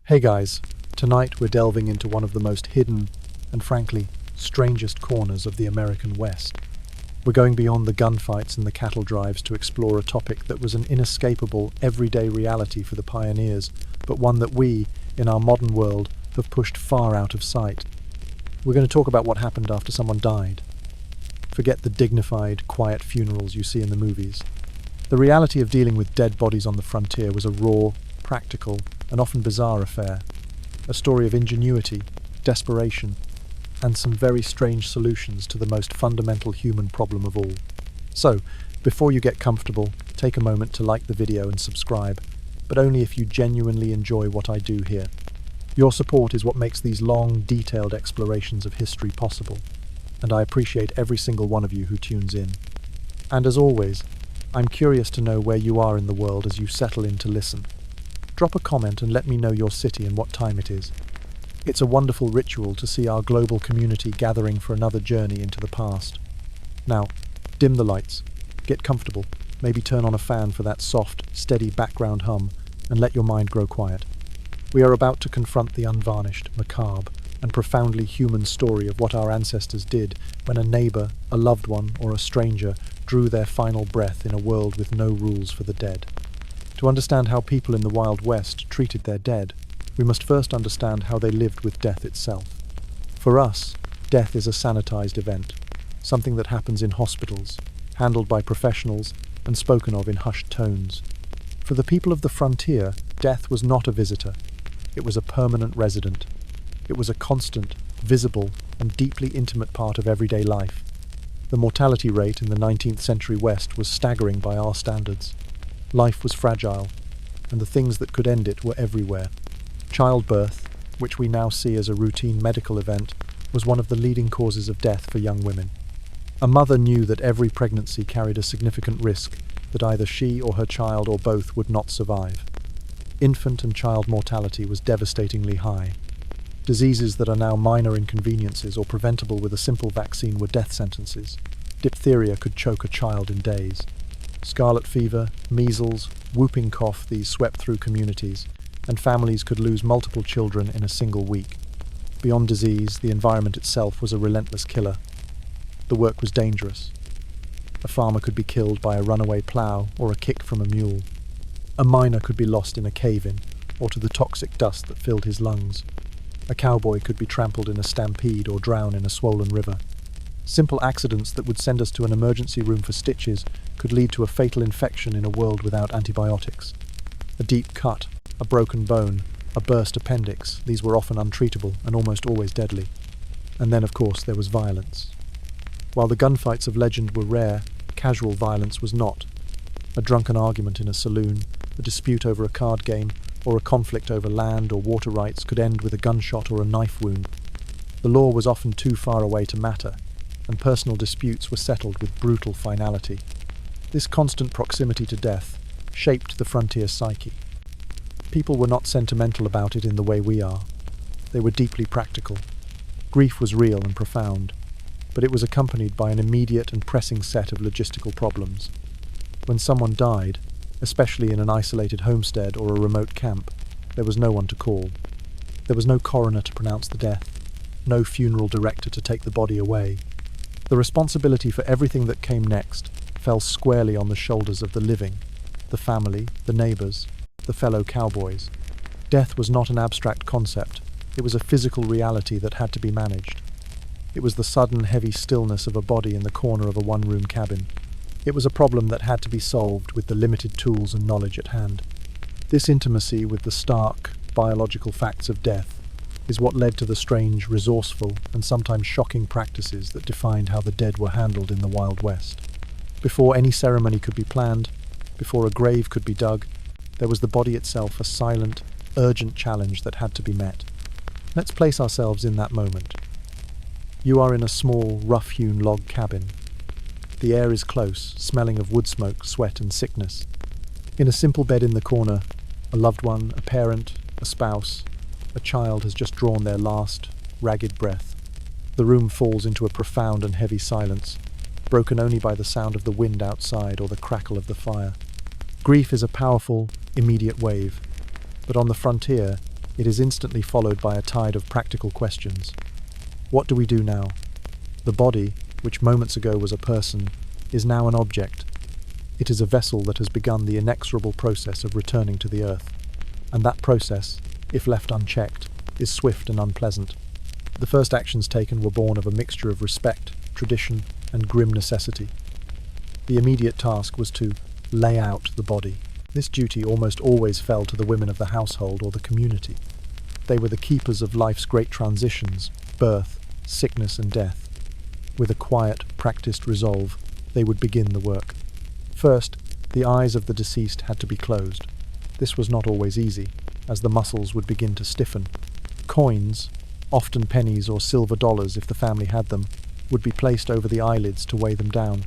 Hey guys, tonight we're delving into one of the most hidden and frankly, strangest corners of the American West. We're going beyond the gunfights and the cattle drives to explore a topic that was an inescapable, everyday reality for the pioneers, but one that we, in our modern world, have pushed far out of sight. We're going to talk about what happened after someone died. Forget the dignified, quiet funerals you see in the movies. The reality of dealing with dead bodies on the frontier was a raw, practical, and often bizarre affair. A story of ingenuity, desperation, and some very strange solutions to the most fundamental human problem of all. So, before you get comfortable, take a moment to like the video and subscribe, but only if you genuinely enjoy what I do here. Your support is what makes these long, detailed explorations of history possible, and I appreciate every single one of you who tunes in. And as always, I'm curious to know where you are in the world as you settle in to listen. Drop a comment and let me know your city and what time it is. It's a wonderful ritual to see our global community gathering for another journey into the past. Now, dim the lights, get comfortable, maybe turn on a fan for that soft, steady background hum, and let your mind grow quiet. We are about to confront the unvarnished, macabre, and profoundly human story of what our ancestors did when a neighbour, a loved one, or a stranger drew their final breath in a world with no rules for the dead. To understand how people in the Wild West treated their dead, we must first understand how they lived with death itself. For us, death is a sanitized event, something that happens in hospitals, handled by professionals, and spoken of in hushed tones. For the people of the frontier, death was not a visitor. It was a permanent resident. It was a constant, visible, and deeply intimate part of everyday life. The mortality rate in the 19th century West was staggering by our standards. Life was fragile, and the things that could end it were everywhere. Childbirth, which we now see as a routine medical event, was one of the leading causes of death for young women. A mother knew that every pregnancy carried a significant risk that either she or her child or both would not survive. Infant and child mortality was devastatingly high. Diseases that are now minor inconveniences or preventable with a simple vaccine were death sentences. Diphtheria could choke a child in days. Scarlet fever, measles, whooping cough, these swept through communities, and families could lose multiple children in a single week. Beyond disease, the environment itself was a relentless killer. The work was dangerous. A farmer could be killed by a runaway plough or a kick from a mule. A miner could be lost in a cave-in, or to the toxic dust that filled his lungs. A cowboy could be trampled in a stampede or drown in a swollen river. Simple accidents that would send us to an emergency room for stitches could lead to a fatal infection in a world without antibiotics. A deep cut, a broken bone, a burst appendix, these were often untreatable and almost always deadly. And then, of course, there was violence. While the gunfights of legend were rare, casual violence was not. A drunken argument in a saloon, a dispute over a card game, or a conflict over land or water rights could end with a gunshot or a knife wound. The law was often too far away to matter, and personal disputes were settled with brutal finality. This constant proximity to death shaped the frontier psyche. People were not sentimental about it in the way we are. They were deeply practical. Grief was real and profound, but it was accompanied by an immediate and pressing set of logistical problems. When someone died, especially in an isolated homestead or a remote camp, there was no one to call. There was no coroner to pronounce the death, no funeral director to take the body away. The responsibility for everything that came next fell squarely on the shoulders of the living, the family, the neighbours, the fellow cowboys. Death was not an abstract concept, it was a physical reality that had to be managed. It was the sudden, heavy stillness of a body in the corner of a one-room cabin. It was a problem that had to be solved with the limited tools and knowledge at hand. This intimacy with the stark, biological facts of death is what led to the strange, resourceful, and sometimes shocking practices that defined how the dead were handled in the Wild West. Before any ceremony could be planned, before a grave could be dug, there was the body itself, a silent, urgent challenge that had to be met. Let's place ourselves in that moment. You are in a small, rough-hewn log cabin. The air is close, smelling of wood smoke, sweat, and sickness. In a simple bed in the corner, a loved one, a parent, a spouse, a child has just drawn their last, ragged breath. The room falls into a profound and heavy silence, broken only by the sound of the wind outside or the crackle of the fire. Grief is a powerful, immediate wave, but on the frontier, It is instantly followed by a tide of practical questions. What do we do now? The body, which moments ago was a person, is now an object. It is a vessel that has begun the inexorable process of returning to the earth. And that process, if left unchecked, is swift and unpleasant. The first actions taken were born of a mixture of respect, tradition, and grim necessity. The immediate task was to lay out the body. This duty almost always fell to the women of the household or the community. They were the keepers of life's great transitions, birth, sickness, and death. With a quiet, practiced resolve, they would begin the work. First, the eyes of the deceased had to be closed. This was not always easy, as the muscles would begin to stiffen. Coins, often pennies or silver dollars if the family had them, would be placed over the eyelids to weigh them down.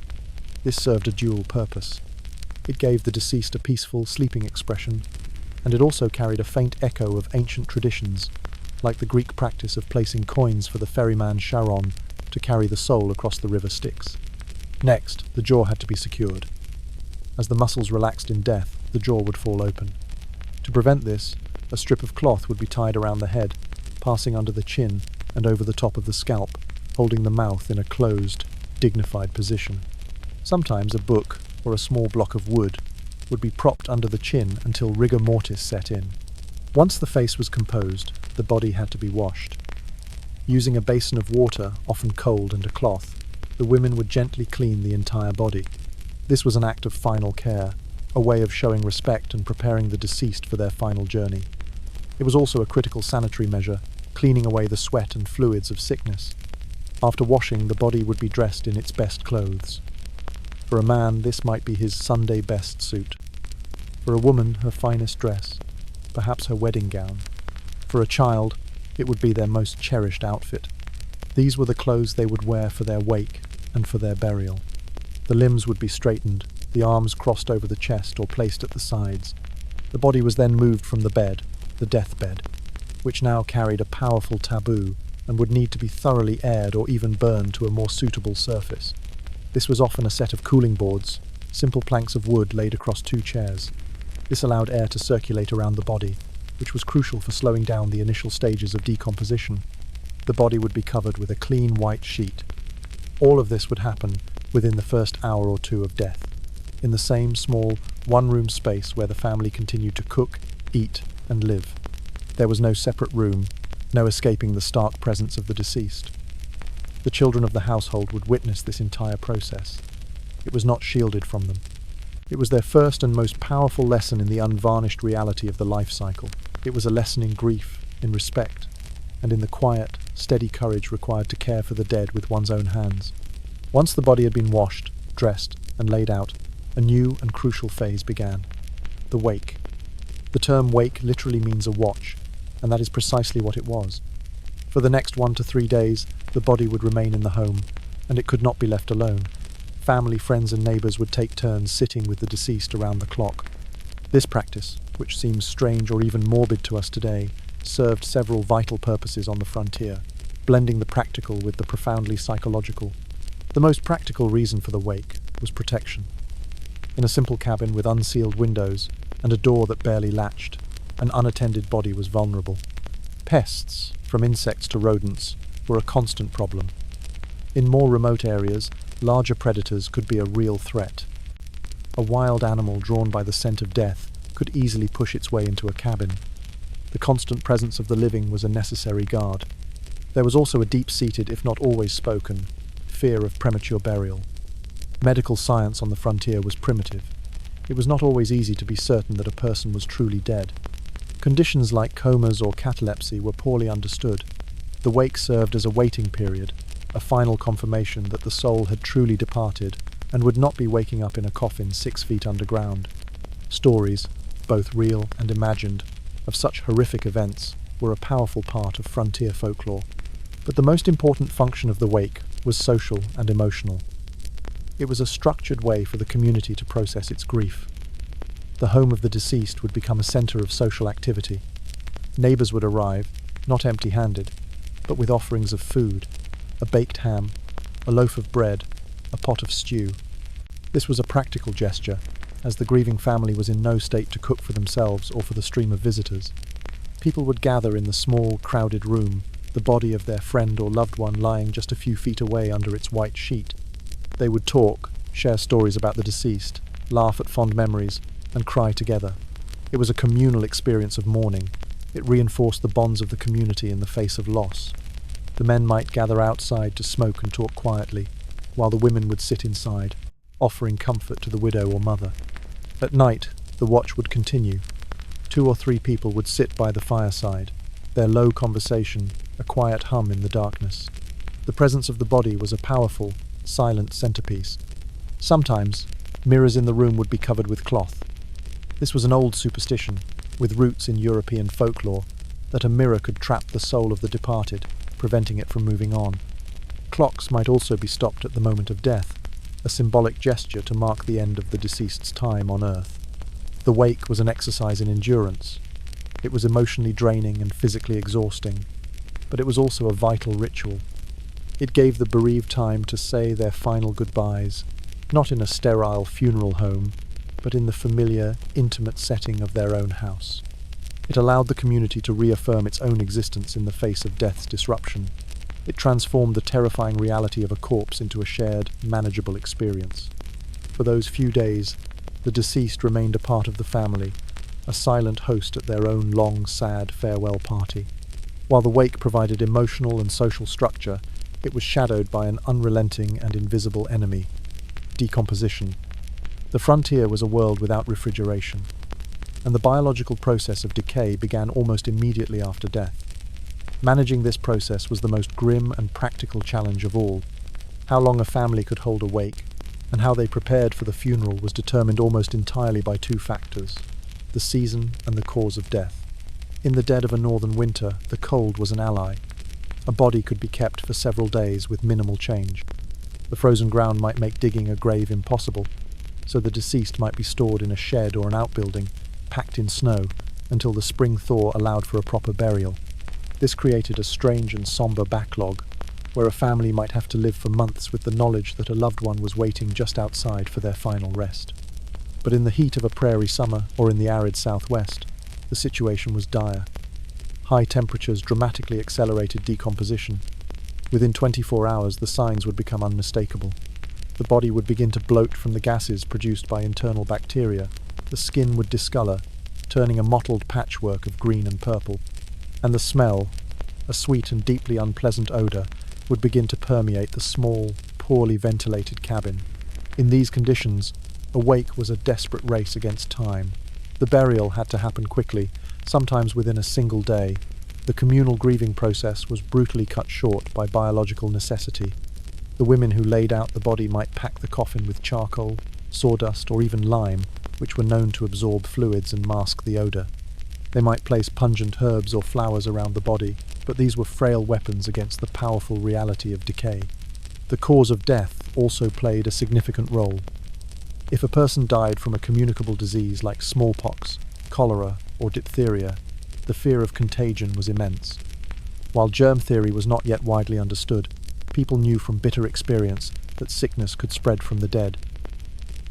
This served a dual purpose. It gave the deceased a peaceful, sleeping expression, and it also carried a faint echo of ancient traditions, like the Greek practice of placing coins for the ferryman Charon to carry the soul across the river Styx. Next, the jaw had to be secured. As the muscles relaxed in death, the jaw would fall open. To prevent this, a strip of cloth would be tied around the head, passing under the chin and over the top of the scalp, holding the mouth in a closed, dignified position. Sometimes a book or a small block of wood would be propped under the chin until rigor mortis set in. Once the face was composed, the body had to be washed. Using a basin of water, often cold, and a cloth, the women would gently clean the entire body. This was an act of final care, a way of showing respect and preparing the deceased for their final journey. It was also a critical sanitary measure, cleaning away the sweat and fluids of sickness. After washing, the body would be dressed in its best clothes. For a man, this might be his Sunday best suit. For a woman, her finest dress, perhaps her wedding gown. For a child, it would be their most cherished outfit. These were the clothes they would wear for their wake and for their burial. The limbs would be straightened, the arms crossed over the chest or placed at the sides. The body was then moved from the bed, the deathbed, which now carried a powerful taboo and would need to be thoroughly aired or even burned to a more suitable surface. This was often a set of cooling boards, simple planks of wood laid across two chairs. This allowed air to circulate around the body, which was crucial for slowing down the initial stages of decomposition. The body would be covered with a clean white sheet. All of this would happen within the first hour or two of death, in the same small, one-room space where the family continued to cook, eat, and live. There was no separate room, no escaping the stark presence of the deceased. The children of the household would witness this entire process. It was not shielded from them. It was their first and most powerful lesson in the unvarnished reality of the life cycle. It was a lesson in grief, in respect, and in the quiet, steady courage required to care for the dead with one's own hands. Once the body had been washed, dressed, and laid out, a new and crucial phase began. The wake. The term wake literally means a watch, and that is precisely what it was. For the next 1 to 3 days, the body would remain in the home, and it could not be left alone. Family, friends, and neighbours would take turns sitting with the deceased around the clock. This practice, which seems strange or even morbid to us today, served several vital purposes on the frontier, blending the practical with the profoundly psychological. The most practical reason for the wake was protection. In a simple cabin with unsealed windows and a door that barely latched, an unattended body was vulnerable. Pests, from insects to rodents, were a constant problem. In more remote areas, larger predators could be a real threat. A wild animal drawn by the scent of death could easily push its way into a cabin. The constant presence of the living was a necessary guard. There was also a deep-seated, if not always spoken, fear of premature burial. Medical science on the frontier was primitive. It was not always easy to be certain that a person was truly dead. Conditions like comas or catalepsy were poorly understood. The wake served as a waiting period, a final confirmation that the soul had truly departed and would not be waking up in a coffin 6 feet underground. Stories, both real and imagined, of such horrific events were a powerful part of frontier folklore. But the most important function of the wake was social and emotional. It was a structured way for the community to process its grief. The home of the deceased would become a centre of social activity. Neighbours would arrive, not empty-handed, but with offerings of food, a baked ham, a loaf of bread, a pot of stew. This was a practical gesture, as the grieving family was in no state to cook for themselves or for the stream of visitors. People would gather in the small, crowded room, the body of their friend or loved one lying just a few feet away under its white sheet. They would talk, share stories about the deceased, laugh at fond memories, and cry together. It was a communal experience of mourning. It reinforced the bonds of the community in the face of loss. The men might gather outside to smoke and talk quietly, while the women would sit inside, offering comfort to the widow or mother. At night, the watch would continue. 2 or 3 people would sit by the fireside, their low conversation a quiet hum in the darkness. The presence of the body was a powerful, silent centerpiece. Sometimes, mirrors in the room would be covered with cloth. This was an old superstition, with roots in European folklore, that a mirror could trap the soul of the departed, preventing it from moving on. Clocks might also be stopped at the moment of death, a symbolic gesture to mark the end of the deceased's time on earth. The wake was an exercise in endurance. It was emotionally draining and physically exhausting, but it was also a vital ritual. It gave the bereaved time to say their final goodbyes, not in a sterile funeral home, but in the familiar, intimate setting of their own house. It allowed the community to reaffirm its own existence in the face of death's disruption. It transformed the terrifying reality of a corpse into a shared, manageable experience. For those few days, the deceased remained a part of the family, a silent host at their own long, sad farewell party. While the wake provided emotional and social structure, it was shadowed by an unrelenting and invisible enemy: decomposition. The frontier was a world without refrigeration, and the biological process of decay began almost immediately after death. Managing this process was the most grim and practical challenge of all. How long a family could hold a wake, and how they prepared for the funeral was determined almost entirely by 2 factors: the season and the cause of death. In the dead of a northern winter, the cold was an ally. A body could be kept for several days with minimal change. The frozen ground might make digging a grave impossible, so the deceased might be stored in a shed or an outbuilding, packed in snow, until the spring thaw allowed for a proper burial. This created a strange and somber backlog, where a family might have to live for months with the knowledge that a loved one was waiting just outside for their final rest. But in the heat of a prairie summer, or in the arid southwest, the situation was dire. High temperatures dramatically accelerated decomposition. Within 24 hours, the signs would become unmistakable. The body would begin to bloat from the gases produced by internal bacteria. The skin would discolor, turning a mottled patchwork of green and purple. And the smell, a sweet and deeply unpleasant odor, would begin to permeate the small, poorly ventilated cabin. In these conditions, a wake was a desperate race against time. The burial had to happen quickly, sometimes within a single day. The communal grieving process was brutally cut short by biological necessity. The women who laid out the body might pack the coffin with charcoal, sawdust, or even lime, which were known to absorb fluids and mask the odor. They might place pungent herbs or flowers around the body, but these were frail weapons against the powerful reality of decay. The cause of death also played a significant role. If a person died from a communicable disease like smallpox, cholera, or diphtheria, the fear of contagion was immense. While germ theory was not yet widely understood, people knew from bitter experience that sickness could spread from the dead.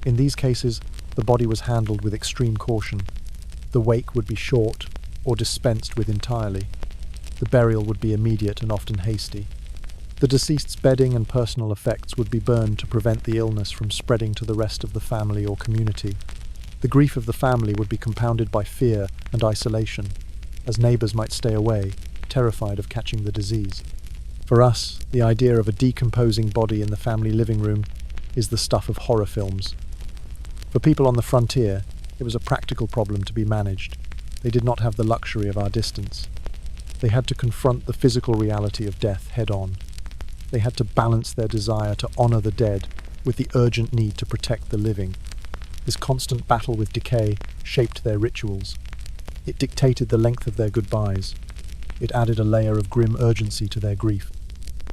In these cases, the body was handled with extreme caution. The wake would be short or dispensed with entirely. The burial would be immediate and often hasty. The deceased's bedding and personal effects would be burned to prevent the illness from spreading to the rest of the family or community. The grief of the family would be compounded by fear and isolation, as neighbors might stay away, terrified of catching the disease. For us, the idea of a decomposing body in the family living room is the stuff of horror films. For people on the frontier, it was a practical problem to be managed. They did not have the luxury of our distance. They had to confront the physical reality of death head-on. They had to balance their desire to honor the dead with the urgent need to protect the living. This constant battle with decay shaped their rituals. It dictated the length of their goodbyes. It added a layer of grim urgency to their grief.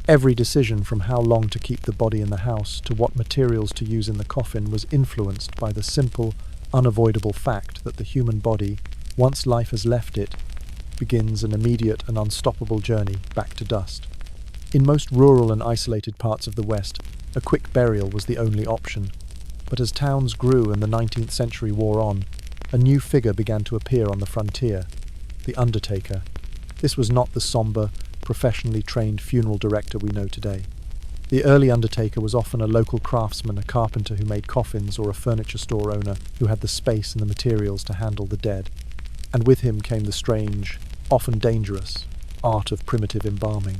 Every decision, from how long to keep the body in the house to what materials to use in the coffin, was influenced by the simple, unavoidable fact that the human body, once life has left it, begins an immediate and unstoppable journey back to dust. In most rural and isolated parts of the West, a quick burial was the only option. But as towns grew and the 19th century wore on, a new figure began to appear on the frontier: the undertaker. This was not the somber, professionally trained funeral director we know today. The early undertaker was often a local craftsman, a carpenter who made coffins, or a furniture store owner who had the space and the materials to handle the dead. And with him came the strange, often dangerous, art of primitive embalming.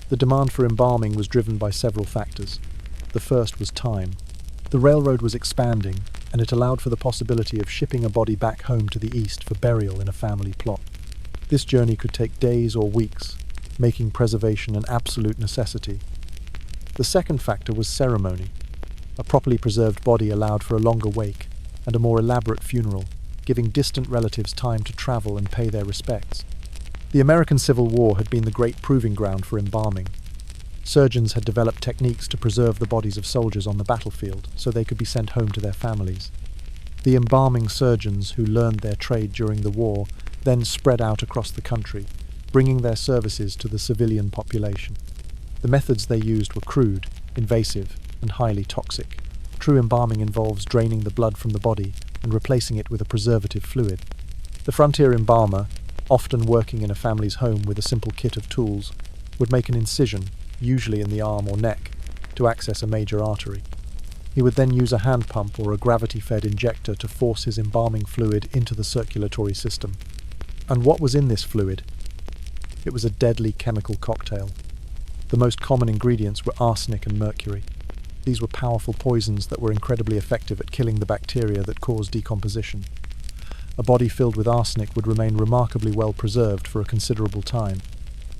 The demand for embalming was driven by several factors. The first was time. The railroad was expanding, and it allowed for the possibility of shipping a body back home to the east for burial in a family plot. This journey could take days or weeks, making preservation an absolute necessity. The second factor was ceremony. A properly preserved body allowed for a longer wake and a more elaborate funeral, giving distant relatives time to travel and pay their respects. The American Civil War had been the great proving ground for embalming. Surgeons had developed techniques to preserve the bodies of soldiers on the battlefield so they could be sent home to their families. The embalming surgeons who learned their trade during the war then spread out across the country, bringing their services to the civilian population. The methods they used were crude, invasive, and highly toxic. True embalming involves draining the blood from the body and replacing it with a preservative fluid. The frontier embalmer, often working in a family's home with a simple kit of tools, would make an incision, usually in the arm or neck, to access a major artery. He would then use a hand pump or a gravity-fed injector to force his embalming fluid into the circulatory system. And what was in this fluid? It was a deadly chemical cocktail. The most common ingredients were arsenic and mercury. These were powerful poisons that were incredibly effective at killing the bacteria that caused decomposition. A body filled with arsenic would remain remarkably well preserved for a considerable time.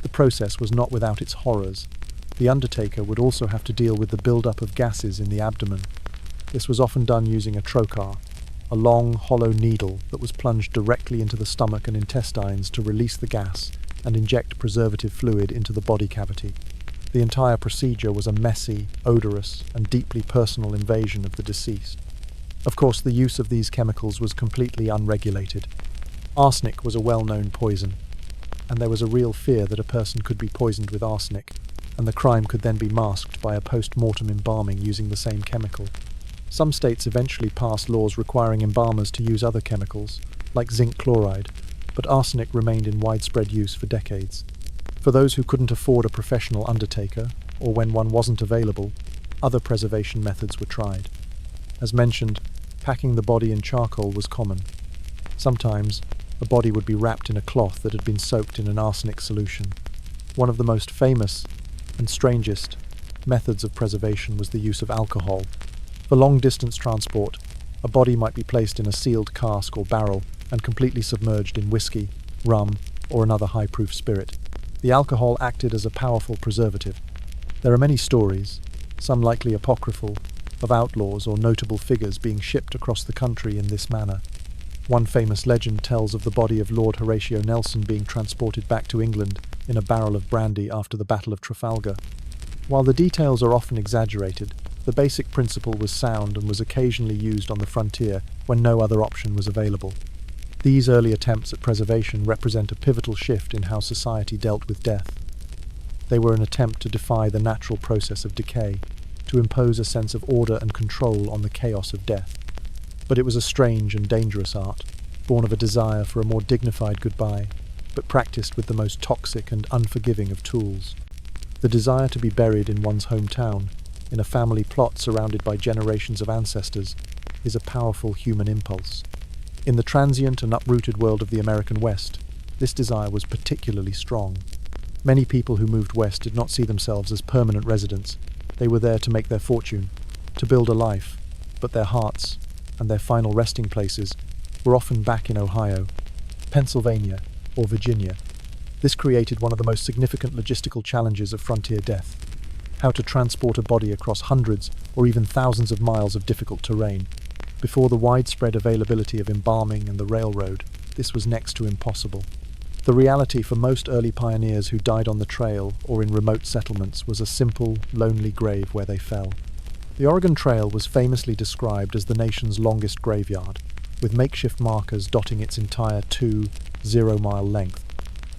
The process was not without its horrors. The undertaker would also have to deal with the build-up of gases in the abdomen. This was often done using a trocar, a long, hollow needle that was plunged directly into the stomach and intestines to release the gas and inject preservative fluid into the body cavity. The entire procedure was a messy, odorous, and deeply personal invasion of the deceased. Of course, the use of these chemicals was completely unregulated. Arsenic was a well-known poison, and there was a real fear that a person could be poisoned with arsenic, and the crime could then be masked by a post-mortem embalming using the same chemical. Some states eventually passed laws requiring embalmers to use other chemicals, like zinc chloride, but arsenic remained in widespread use for decades. For those who couldn't afford a professional undertaker, or when one wasn't available, other preservation methods were tried. As mentioned, packing the body in charcoal was common. Sometimes, a body would be wrapped in a cloth that had been soaked in an arsenic solution. One of the most famous and strangest methods of preservation was the use of alcohol. For long-distance transport, a body might be placed in a sealed cask or barrel and completely submerged in whiskey, rum, or another high-proof spirit. The alcohol acted as a powerful preservative. There are many stories, some likely apocryphal, of outlaws or notable figures being shipped across the country in this manner. One famous legend tells of the body of Lord Horatio Nelson being transported back to England in a barrel of brandy after the Battle of Trafalgar. While the details are often exaggerated, the basic principle was sound and was occasionally used on the frontier when no other option was available. These early attempts at preservation represent a pivotal shift in how society dealt with death. They were an attempt to defy the natural process of decay, to impose a sense of order and control on the chaos of death. But it was a strange and dangerous art, born of a desire for a more dignified goodbye, but practiced with the most toxic and unforgiving of tools. The desire to be buried in one's hometown, in a family plot surrounded by generations of ancestors, is a powerful human impulse. In the transient and uprooted world of the American West, this desire was particularly strong. Many people who moved west did not see themselves as permanent residents. They were there to make their fortune, to build a life, but their hearts and their final resting places were often back in Ohio, Pennsylvania, or Virginia. This created one of the most significant logistical challenges of frontier death: how to transport a body across hundreds or even thousands of miles of difficult terrain. Before the widespread availability of embalming and the railroad, this was next to impossible. The reality for most early pioneers who died on the trail or in remote settlements was a simple, lonely grave where they fell. The Oregon Trail was famously described as the nation's longest graveyard, with makeshift markers dotting its entire 2-0-mile length.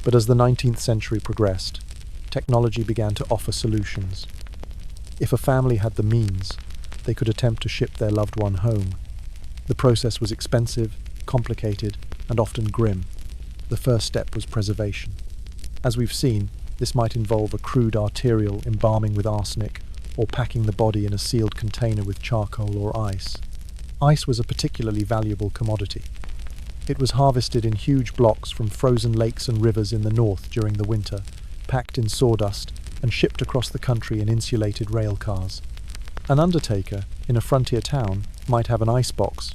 But as the 19th century progressed, technology began to offer solutions. If a family had the means, they could attempt to ship their loved one home. The process was expensive, complicated, and often grim. The first step was preservation. As we've seen, this might involve a crude arterial embalming with arsenic or packing the body in a sealed container with charcoal or ice. Ice was a particularly valuable commodity. It was harvested in huge blocks from frozen lakes and rivers in the north during the winter, packed in sawdust and shipped across the country in insulated rail cars. An undertaker in a frontier town might have an ice box,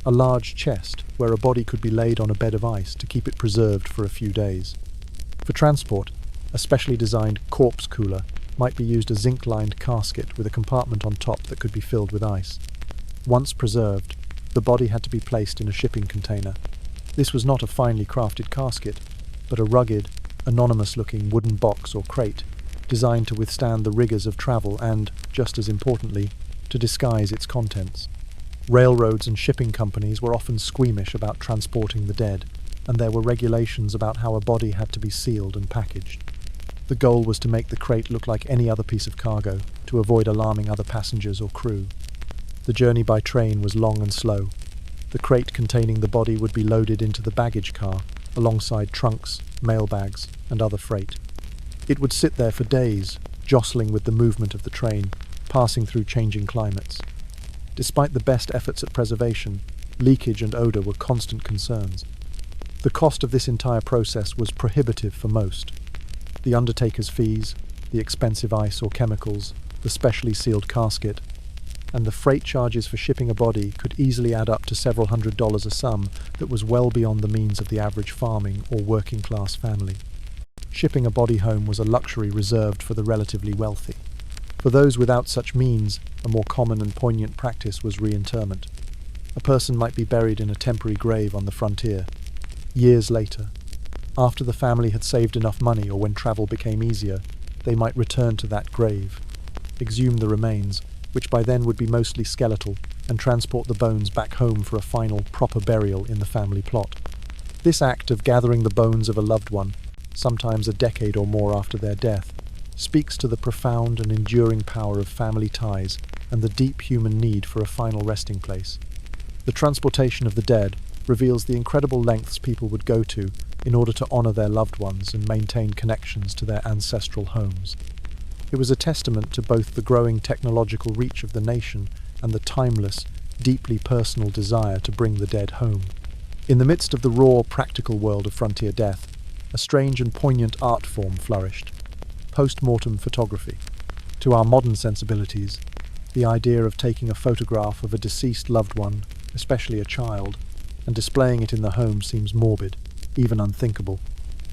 a large chest where a body could be laid on a bed of ice to keep it preserved for a few days. For transport, a specially designed corpse cooler might be used, a zinc-lined casket with a compartment on top that could be filled with ice. Once preserved, the body had to be placed in a shipping container. This was not a finely crafted casket, but a rugged, anonymous-looking wooden box or crate, designed to withstand the rigors of travel and, just as importantly, to disguise its contents. Railroads and shipping companies were often squeamish about transporting the dead, and there were regulations about how a body had to be sealed and packaged. The goal was to make the crate look like any other piece of cargo, to avoid alarming other passengers or crew. The journey by train was long and slow. The crate containing the body would be loaded into the baggage car, alongside trunks, mailbags, and other freight. It would sit there for days, jostling with the movement of the train, passing through changing climates. Despite the best efforts at preservation, leakage and odor were constant concerns. The cost of this entire process was prohibitive for most. The undertaker's fees, the expensive ice or chemicals, the specially sealed casket, and the freight charges for shipping a body could easily add up to several $100s a sum that was well beyond the means of the average farming or working-class family. Shipping a body home was a luxury reserved for the relatively wealthy. For those without such means, a more common and poignant practice was reinterment. A person might be buried in a temporary grave on the frontier. Years later, after the family had saved enough money or when travel became easier, they might return to that grave, exhume the remains, which by then would be mostly skeletal, and transport the bones back home for a final, proper burial in the family plot. This act of gathering the bones of a loved one, sometimes a decade or more after their death, speaks to the profound and enduring power of family ties and the deep human need for a final resting place. The transportation of the dead reveals the incredible lengths people would go to in order to honor their loved ones and maintain connections to their ancestral homes. It was a testament to both the growing technological reach of the nation and the timeless, deeply personal desire to bring the dead home. In the midst of the raw, practical world of frontier death, a strange and poignant art form flourished: post-mortem photography. To our modern sensibilities, the idea of taking a photograph of a deceased loved one, especially a child, and displaying it in the home seems morbid, even unthinkable.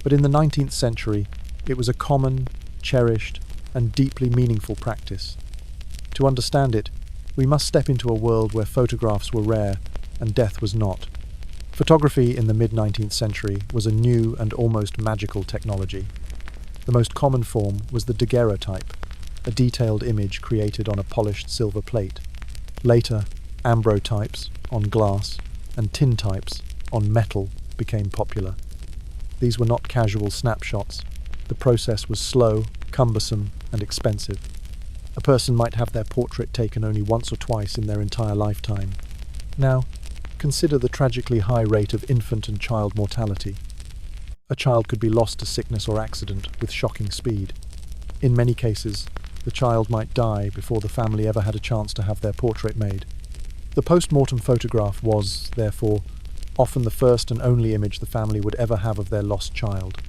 But in the 19th century, it was a common, cherished, and deeply meaningful practice. To understand it, we must step into a world where photographs were rare and death was not. Photography in the mid-19th century was a new and almost magical technology. The most common form was the daguerreotype, a detailed image created on a polished silver plate. Later, ambrotypes on glass and tintypes on metal became popular. These were not casual snapshots. The process was slow, cumbersome, and expensive. A person might have their portrait taken only once or twice in their entire lifetime. Now, consider the tragically high rate of infant and child mortality. A child could be lost to sickness or accident with shocking speed. In many cases, the child might die before the family ever had a chance to have their portrait made. The post-mortem photograph was, therefore, often the first and only image the family would ever have of their lost child.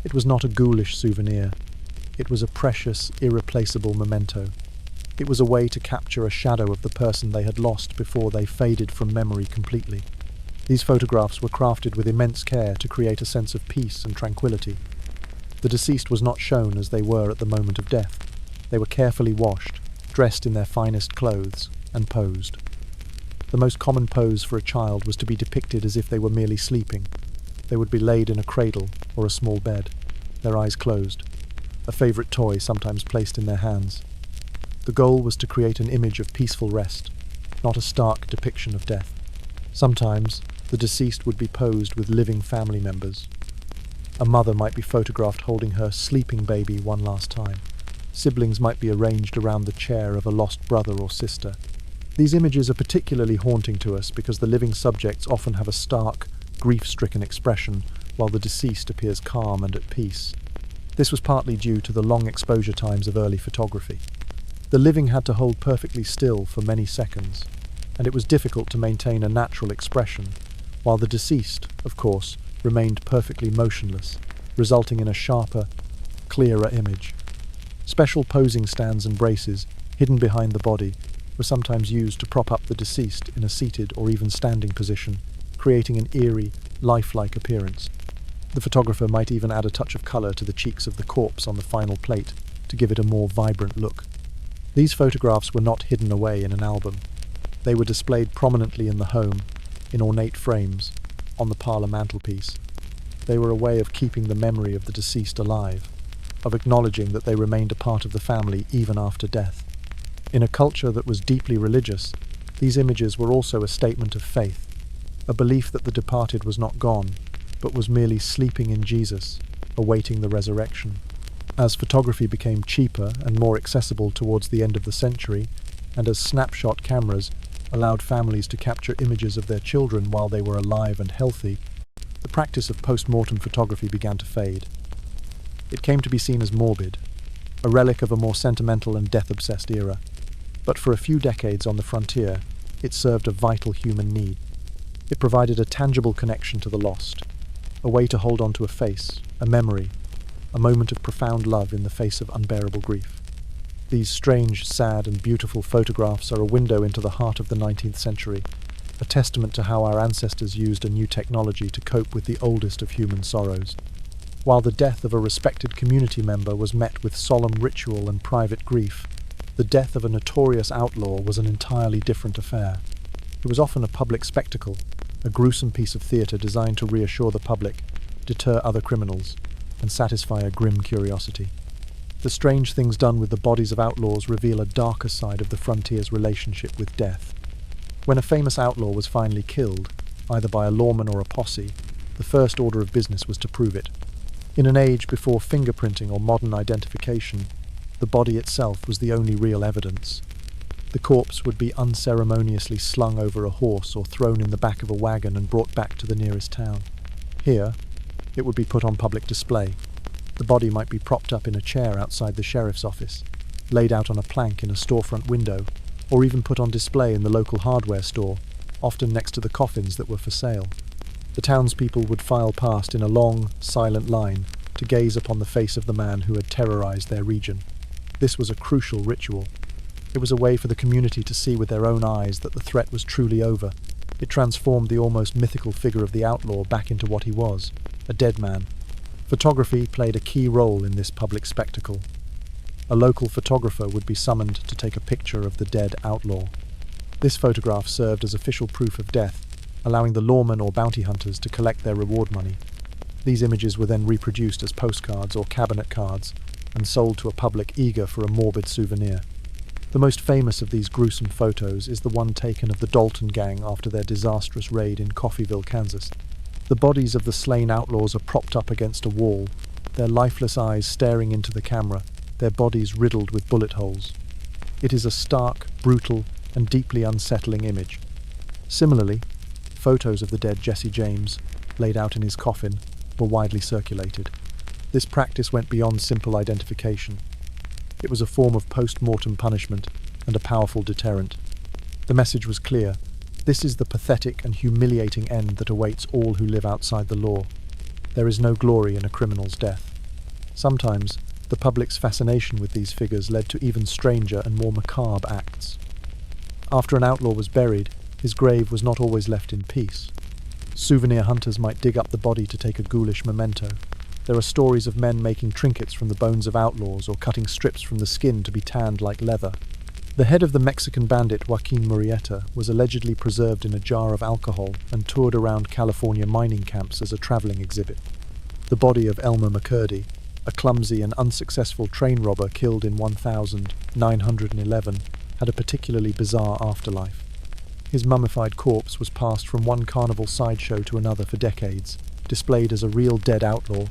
It was not a ghoulish souvenir. It was a precious, irreplaceable memento. It was a way to capture a shadow of the person they had lost before they faded from memory completely. These photographs were crafted with immense care to create a sense of peace and tranquility. The deceased was not shown as they were at the moment of death. They were carefully washed, dressed in their finest clothes, and posed. The most common pose for a child was to be depicted as if they were merely sleeping. They would be laid in a cradle or a small bed, their eyes closed, a favorite toy sometimes placed in their hands. The goal was to create an image of peaceful rest, not a stark depiction of death. Sometimes, the deceased would be posed with living family members. A mother might be photographed holding her sleeping baby one last time. Siblings might be arranged around the chair of a lost brother or sister. These images are particularly haunting to us because the living subjects often have a stark, grief-stricken expression while the deceased appears calm and at peace. This was partly due to the long exposure times of early photography. The living had to hold perfectly still for many seconds, and it was difficult to maintain a natural expression, while the deceased, of course, remained perfectly motionless, resulting in a sharper, clearer image. Special posing stands and braces, hidden behind the body, were sometimes used to prop up the deceased in a seated or even standing position, creating an eerie, lifelike appearance. The photographer might even add a touch of colour to the cheeks of the corpse on the final plate to give it a more vibrant look. These photographs were not hidden away in an album. They were displayed prominently in the home, in ornate frames, on the parlour mantelpiece. They were a way of keeping the memory of the deceased alive, of acknowledging that they remained a part of the family even after death. In a culture that was deeply religious, these images were also a statement of faith, a belief that the departed was not gone, but was merely sleeping in Jesus, awaiting the resurrection. As photography became cheaper and more accessible towards the end of the century, and as snapshot cameras allowed families to capture images of their children while they were alive and healthy, the practice of post-mortem photography began to fade. It came to be seen as morbid, a relic of a more sentimental and death-obsessed era. But for a few decades on the frontier, it served a vital human need. It provided a tangible connection to the lost, a way to hold on to a face, a memory, a moment of profound love in the face of unbearable grief. These strange, sad, and beautiful photographs are a window into the heart of the 19th century, a testament to how our ancestors used a new technology to cope with the oldest of human sorrows. While the death of a respected community member was met with solemn ritual and private grief, the death of a notorious outlaw was an entirely different affair. It was often a public spectacle, a gruesome piece of theatre designed to reassure the public, deter other criminals, and satisfy a grim curiosity. The strange things done with the bodies of outlaws reveal a darker side of the frontier's relationship with death. When a famous outlaw was finally killed, either by a lawman or a posse, the first order of business was to prove it. In an age before fingerprinting or modern identification, the body itself was the only real evidence. The corpse would be unceremoniously slung over a horse or thrown in the back of a wagon and brought back to the nearest town. Here, it would be put on public display. The body might be propped up in a chair outside the sheriff's office, laid out on a plank in a storefront window, or even put on display in the local hardware store, often next to the coffins that were for sale. The townspeople would file past in a long, silent line to gaze upon the face of the man who had terrorized their region. This was a crucial ritual. It was a way for the community to see with their own eyes that the threat was truly over. It transformed the almost mythical figure of the outlaw back into what he was, a dead man. Photography played a key role in this public spectacle. A local photographer would be summoned to take a picture of the dead outlaw. This photograph served as official proof of death, allowing the lawmen or bounty hunters to collect their reward money. These images were then reproduced as postcards or cabinet cards and sold to a public eager for a morbid souvenir. The most famous of these gruesome photos is the one taken of the Dalton gang after their disastrous raid in Coffeyville, Kansas. The bodies of the slain outlaws are propped up against a wall, their lifeless eyes staring into the camera, their bodies riddled with bullet holes. It is a stark, brutal, and deeply unsettling image. Similarly, photos of the dead Jesse James, laid out in his coffin, were widely circulated. This practice went beyond simple identification. It was a form of post-mortem punishment and a powerful deterrent. The message was clear. This is the pathetic and humiliating end that awaits all who live outside the law. There is no glory in a criminal's death. Sometimes, the public's fascination with these figures led to even stranger and more macabre acts. After an outlaw was buried, his grave was not always left in peace. Souvenir hunters might dig up the body to take a ghoulish memento. There are stories of men making trinkets from the bones of outlaws or cutting strips from the skin to be tanned like leather. The head of the Mexican bandit Joaquin Murrieta was allegedly preserved in a jar of alcohol and toured around California mining camps as a traveling exhibit. The body of Elmer McCurdy, a clumsy and unsuccessful train robber killed in 1911, had a particularly bizarre afterlife. His mummified corpse was passed from one carnival sideshow to another for decades, displayed as a real dead outlaw,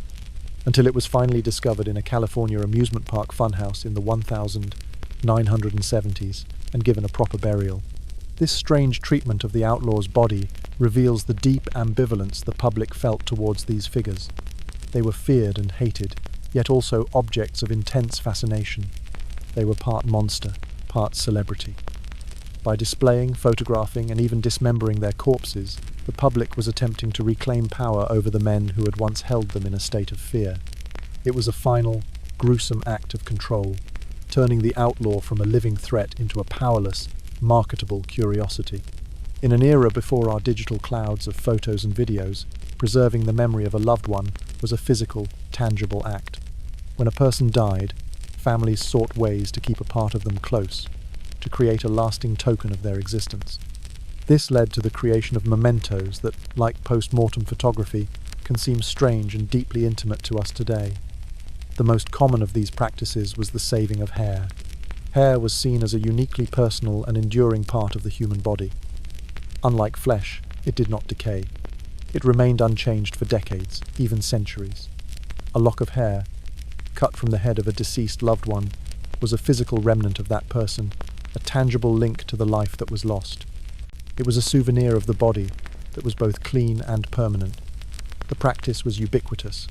until it was finally discovered in a California amusement park funhouse in the 1970s and given a proper burial. This strange treatment of the outlaw's body reveals the deep ambivalence the public felt towards these figures. They were feared and hated, yet also objects of intense fascination. They were part monster, part celebrity. By displaying, photographing, and even dismembering their corpses, the public was attempting to reclaim power over the men who had once held them in a state of fear. It was a final, gruesome act of control, turning the outlaw from a living threat into a powerless, marketable curiosity. In an era before our digital clouds of photos and videos, preserving the memory of a loved one was a physical, tangible act. When a person died, families sought ways to keep a part of them close, to create a lasting token of their existence. This led to the creation of mementos that, like post-mortem photography, can seem strange and deeply intimate to us today. The most common of these practices was the saving of hair. Hair was seen as a uniquely personal and enduring part of the human body. Unlike flesh, it did not decay. It remained unchanged for decades, even centuries. A lock of hair, cut from the head of a deceased loved one, was a physical remnant of that person, a tangible link to the life that was lost. It was a souvenir of the body that was both clean and permanent. The practice was ubiquitous.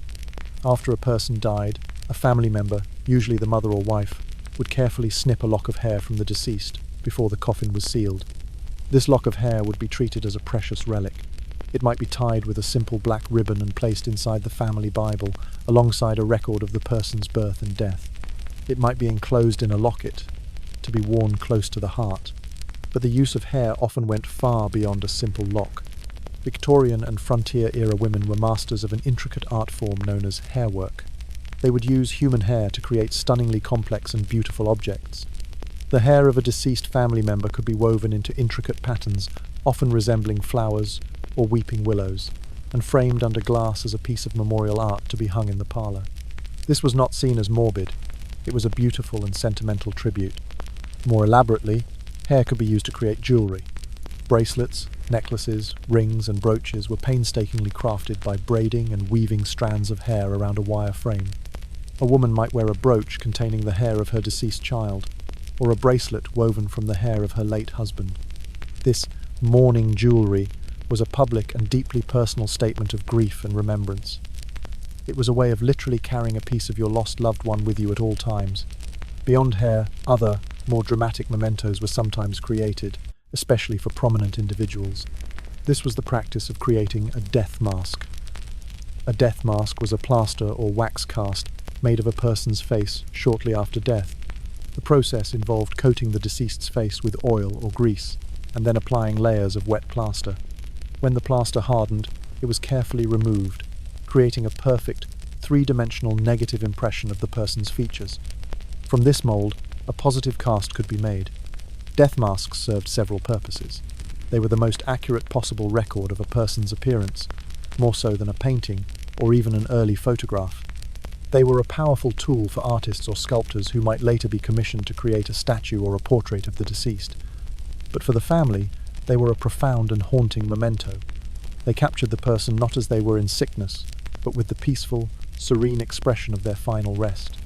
After a person died, a family member, usually the mother or wife, would carefully snip a lock of hair from the deceased before the coffin was sealed. This lock of hair would be treated as a precious relic. It might be tied with a simple black ribbon and placed inside the family Bible, alongside a record of the person's birth and death. It might be enclosed in a locket, to be worn close to the heart. But the use of hair often went far beyond a simple lock. Victorian and frontier-era women were masters of an intricate art form known as hairwork. They would use human hair to create stunningly complex and beautiful objects. The hair of a deceased family member could be woven into intricate patterns, often resembling flowers or weeping willows, and framed under glass as a piece of memorial art to be hung in the parlour. This was not seen as morbid. It was a beautiful and sentimental tribute. More elaborately, hair could be used to create jewellery. Bracelets, necklaces, rings and brooches were painstakingly crafted by braiding and weaving strands of hair around a wire frame. A woman might wear a brooch containing the hair of her deceased child, or a bracelet woven from the hair of her late husband. This mourning jewellery was a public and deeply personal statement of grief and remembrance. It was a way of literally carrying a piece of your lost loved one with you at all times. Beyond hair, other, more dramatic mementos were sometimes created, especially for prominent individuals. This was the practice of creating a death mask. A death mask was a plaster or wax cast made of a person's face shortly after death. The process involved coating the deceased's face with oil or grease, and then applying layers of wet plaster. When the plaster hardened, it was carefully removed, creating a perfect, three-dimensional negative impression of the person's features. From this mold, a positive cast could be made. Death masks served several purposes. They were the most accurate possible record of a person's appearance, more so than a painting or even an early photograph. They were a powerful tool for artists or sculptors who might later be commissioned to create a statue or a portrait of the deceased. But for the family, they were a profound and haunting memento. They captured the person not as they were in sickness, but with the peaceful, serene expression of their final rest.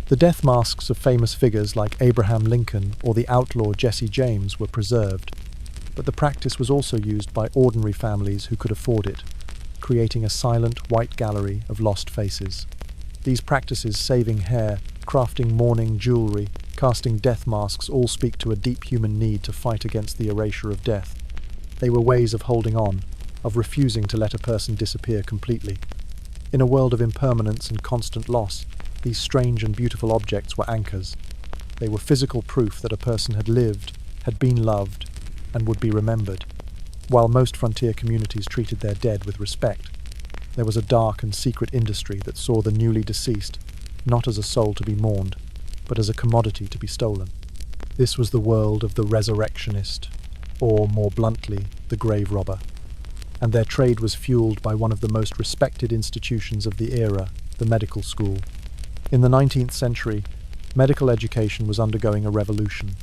The death masks of famous figures like Abraham Lincoln or the outlaw Jesse James were preserved, but the practice was also used by ordinary families who could afford it, creating a silent white gallery of lost faces. These practices, saving hair, crafting mourning jewellery, casting death masks, all speak to a deep human need to fight against the erasure of death. They were ways of holding on, of refusing to let a person disappear completely. In a world of impermanence and constant loss, these strange and beautiful objects were anchors. They were physical proof that a person had lived, had been loved, and would be remembered. While most frontier communities treated their dead with respect, there was a dark and secret industry that saw the newly deceased not as a soul to be mourned, but as a commodity to be stolen. This was the world of the resurrectionist, or more bluntly, the grave robber. And their trade was fueled by one of the most respected institutions of the era, the medical school. In the 19th century, medical education was undergoing a revolution.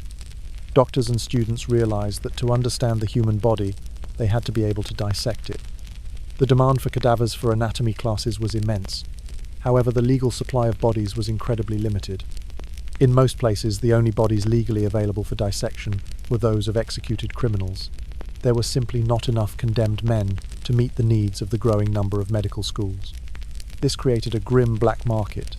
Doctors and students realized that to understand the human body, they had to be able to dissect it. The demand for cadavers for anatomy classes was immense. However, the legal supply of bodies was incredibly limited. In most places, the only bodies legally available for dissection were those of executed criminals. there were simply not enough condemned men to meet the needs of the growing number of medical schools. This created a grim black market.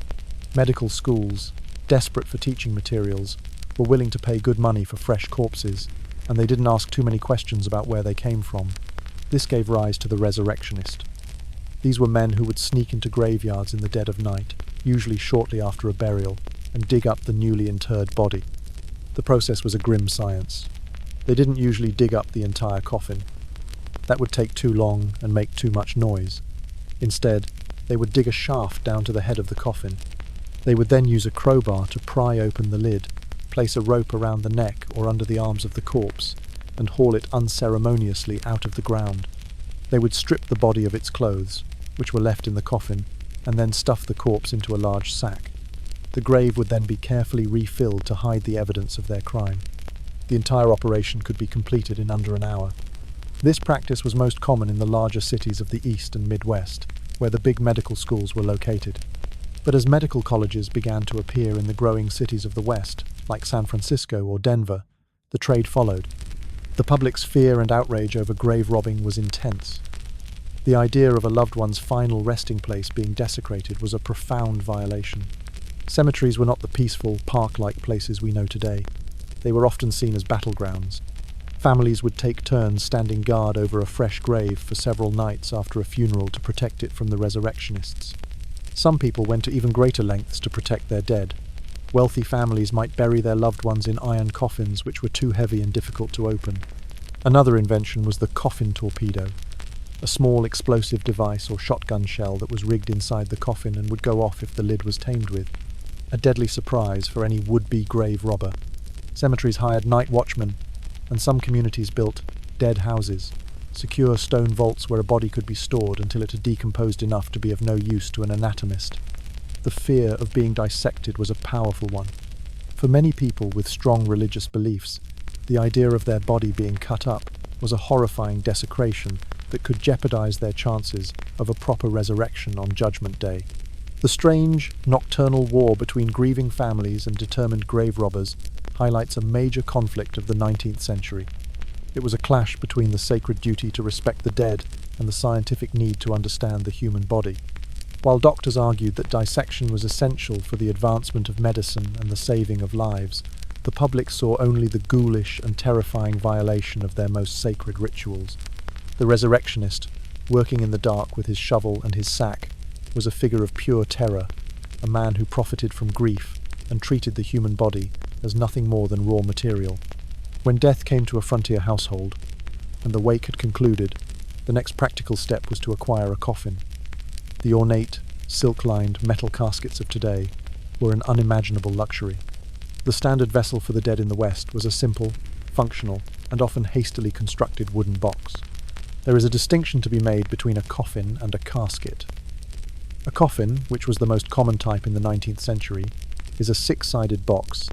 Medical schools, desperate for teaching materials, were willing to pay good money for fresh corpses, and they didn't ask too many questions about where they came from. This gave rise to the resurrectionist. These were men who would sneak into graveyards in the dead of night, usually shortly after a burial, and dig up the newly interred body. The process was a grim science. They didn't usually dig up the entire coffin. That would take too long and make too much noise. Instead, they would dig a shaft down to the head of the coffin. They would then use a crowbar to pry open the lid, place a rope around the neck or under the arms of the corpse, and haul it unceremoniously out of the ground. They would strip the body of its clothes, which were left in the coffin, and then stuff the corpse into a large sack. The grave would then be carefully refilled to hide the evidence of their crime. The entire operation could be completed in under an hour. This practice was most common in the larger cities of the East and Midwest, where the big medical schools were located. But as medical colleges began to appear in the growing cities of the West, like San Francisco or Denver, the trade followed. The public's fear and outrage over grave robbing was intense. The idea of a loved one's final resting place being desecrated was a profound violation. Cemeteries were not the peaceful, park-like places we know today. They were often seen as battlegrounds. Families would take turns standing guard over a fresh grave for several nights after a funeral to protect it from the resurrectionists. Some people went to even greater lengths to protect their dead. Wealthy families might bury their loved ones in iron coffins which were too heavy and difficult to open. Another invention was the coffin torpedo, a small explosive device or shotgun shell that was rigged inside the coffin and would go off if the lid was tamed with. A deadly surprise for any would-be grave robber. Cemeteries hired night watchmen, and some communities built dead houses, secure stone vaults where a body could be stored until it had decomposed enough to be of no use to an anatomist. The fear of being dissected was a powerful one. For many people with strong religious beliefs, the idea of their body being cut up was a horrifying desecration that could jeopardize their chances of a proper resurrection on Judgment Day. The strange, nocturnal war between grieving families and determined grave robbers highlights a major conflict of the 19th century. It was a clash between the sacred duty to respect the dead and the scientific need to understand the human body. While doctors argued that dissection was essential for the advancement of medicine and the saving of lives, the public saw only the ghoulish and terrifying violation of their most sacred rituals. The resurrectionist, working in the dark with his shovel and his sack, was a figure of pure terror, a man who profited from grief and treated the human body as nothing more than raw material. When death came to a frontier household, and the wake had concluded, the next practical step was to acquire a coffin. The ornate, silk-lined metal caskets of today were an unimaginable luxury. The standard vessel for the dead in the West was a simple, functional, and often hastily constructed wooden box. There is a distinction to be made between a coffin and a casket. A coffin, which was the most common type in the 19th century, is a six-sided box,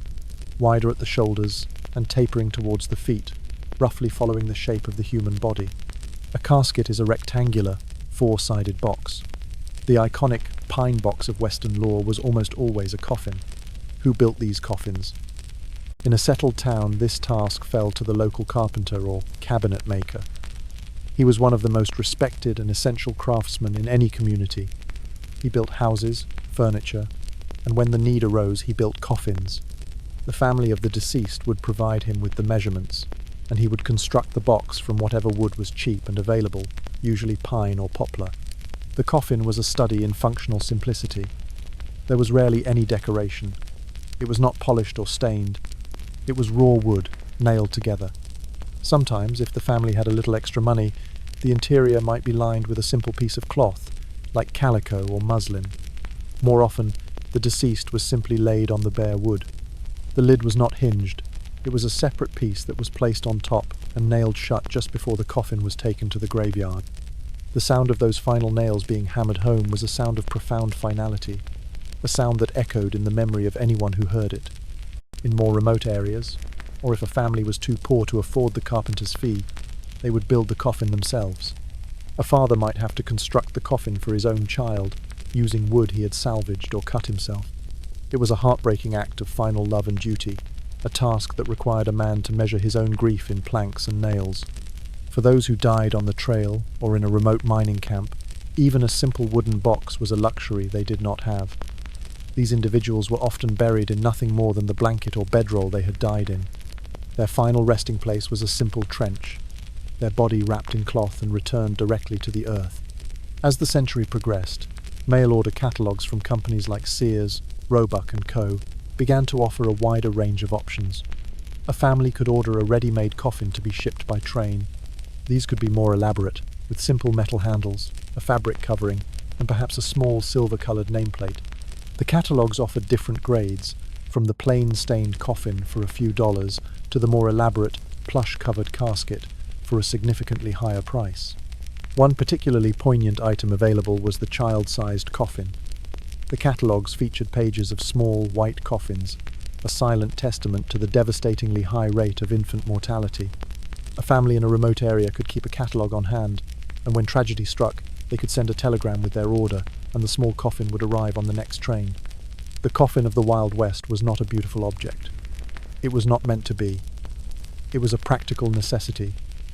wider at the shoulders and tapering towards the feet, roughly following the shape of the human body. A casket is a rectangular, four-sided box. The iconic pine box of Western lore was almost always a coffin. Who built these coffins? In a settled town, this task fell to the local carpenter or cabinet maker. He was one of the most respected and essential craftsmen in any community. He built houses, furniture, and when the need arose, he built coffins. The family of the deceased would provide him with the measurements, and he would construct the box from whatever wood was cheap and available, usually pine or poplar. The coffin was a study in functional simplicity. There was rarely any decoration. It was not polished or stained. It was raw wood, nailed together. Sometimes, if the family had a little extra money, the interior might be lined with a simple piece of cloth, like calico or muslin. More often, the deceased was simply laid on the bare wood. The lid was not hinged. It was a separate piece that was placed on top and nailed shut just before the coffin was taken to the graveyard. The sound of those final nails being hammered home was a sound of profound finality, a sound that echoed in the memory of anyone who heard it. In more remote areas, or if a family was too poor to afford the carpenter's fee, they would build the coffin themselves. A father might have to construct the coffin for his own child, using wood he had salvaged or cut himself. It was a heartbreaking act of final love and duty, a task that required a man to measure his own grief in planks and nails. For those who died on the trail or in a remote mining camp, even a simple wooden box was a luxury they did not have. These individuals were often buried in nothing more than the blanket or bedroll they had died in. Their final resting place was a simple trench, their body wrapped in cloth and returned directly to the earth. As the century progressed, mail-order catalogues from companies like Sears, Roebuck & Co. began to offer a wider range of options. A family could order a ready-made coffin to be shipped by train. These could be more elaborate, with simple metal handles, a fabric covering, and perhaps a small silver-coloured nameplate. The catalogues offered different grades, from the plain stained coffin for a few dollars to the more elaborate, plush-covered casket for a significantly higher price. One particularly poignant item available was the child-sized coffin. The catalogues featured pages of small, white coffins, a silent testament to the devastatingly high rate of infant mortality. A family in a remote area could keep a catalogue on hand, and when tragedy struck, they could send a telegram with their order, and the small coffin would arrive on the next train. The coffin of the Wild West was not a beautiful object. It was not meant to be. It was a practical necessity,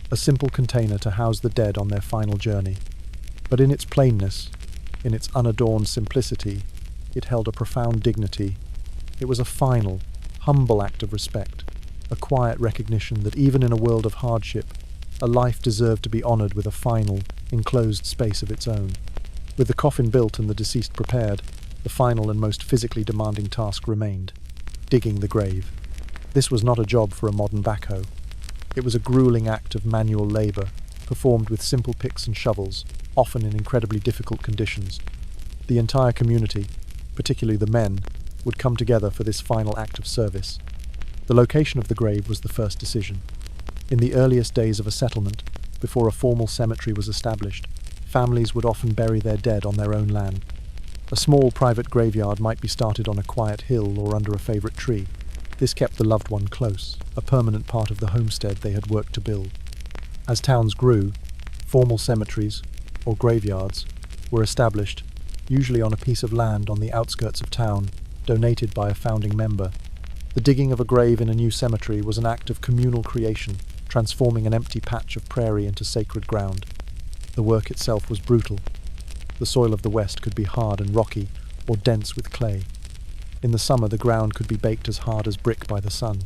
a simple container to house the dead on their final journey. But in its plainness, in its unadorned simplicity, it held a profound dignity. It was a final, humble act of respect, a quiet recognition that even in a world of hardship, a life deserved to be honoured with a final, enclosed space of its own. With the coffin built and the deceased prepared, the final and most physically demanding task remained: digging the grave. This was not a job for a modern backhoe. It was a grueling act of manual labour, performed with simple picks and shovels, often in incredibly difficult conditions. The entire community, particularly the men, would come together for this final act of service. The location of the grave was the first decision. In the earliest days of a settlement, before a formal cemetery was established, families would often bury their dead on their own land. A small private graveyard might be started on a quiet hill or under a favourite tree. This kept the loved one close, a permanent part of the homestead they had worked to build. As towns grew, formal cemeteries, or graveyards, were established, usually on a piece of land on the outskirts of town, donated by a founding member. The digging of a grave in a new cemetery was an act of communal creation, transforming an empty patch of prairie into sacred ground. The work itself was brutal. The soil of the West could be hard and rocky, or dense with clay. In the summer, the ground could be baked as hard as brick by the sun.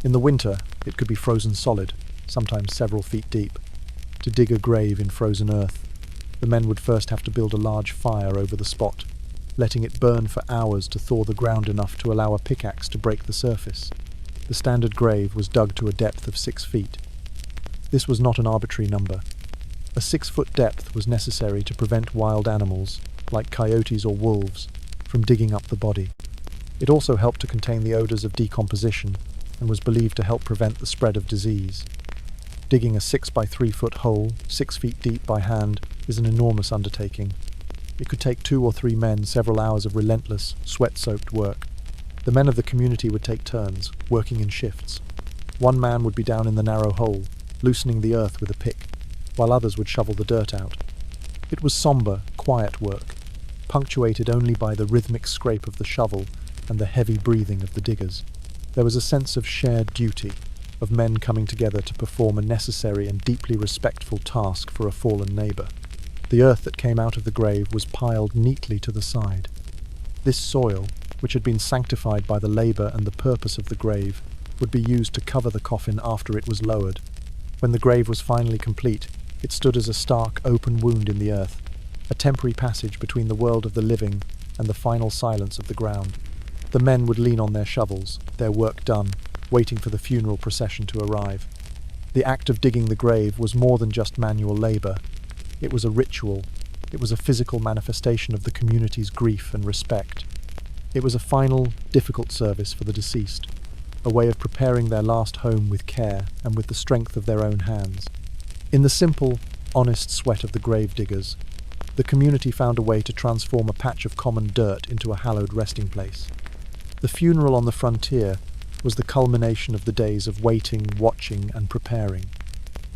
In the winter, it could be frozen solid, sometimes several feet deep. To dig a grave in frozen earth, the men would first have to build a large fire over the spot, letting it burn for hours to thaw the ground enough to allow a pickaxe to break the surface. The standard grave was dug to a depth of 6 feet. This was not an arbitrary number. A 6-foot depth was necessary to prevent wild animals, like coyotes or wolves, from digging up the body. It also helped to contain the odours of decomposition and was believed to help prevent the spread of disease. Digging a 6 by 3 foot hole, 6 feet deep by hand, is an enormous undertaking. It could take 2 or 3 men several hours of relentless, sweat-soaked work. The men of the community would take turns, working in shifts. One man would be down in the narrow hole, loosening the earth with a pick, while others would shovel the dirt out. It was sombre, quiet work, punctuated only by the rhythmic scrape of the shovel and the heavy breathing of the diggers. There was a sense of shared duty, of men coming together to perform a necessary and deeply respectful task for a fallen neighbour. The earth that came out of the grave was piled neatly to the side. This soil, which had been sanctified by the labour and the purpose of the grave, would be used to cover the coffin after it was lowered. When the grave was finally complete, it stood as a stark, open wound in the earth, a temporary passage between the world of the living and the final silence of the ground. The men would lean on their shovels, their work done, waiting for the funeral procession to arrive. The act of digging the grave was more than just manual labour. It was a ritual. It was a physical manifestation of the community's grief and respect. It was a final, difficult service for the deceased, a way of preparing their last home with care and with the strength of their own hands. In the simple, honest sweat of the grave diggers, the community found a way to transform a patch of common dirt into a hallowed resting place. The funeral on the frontier was the culmination of the days of waiting, watching, and preparing.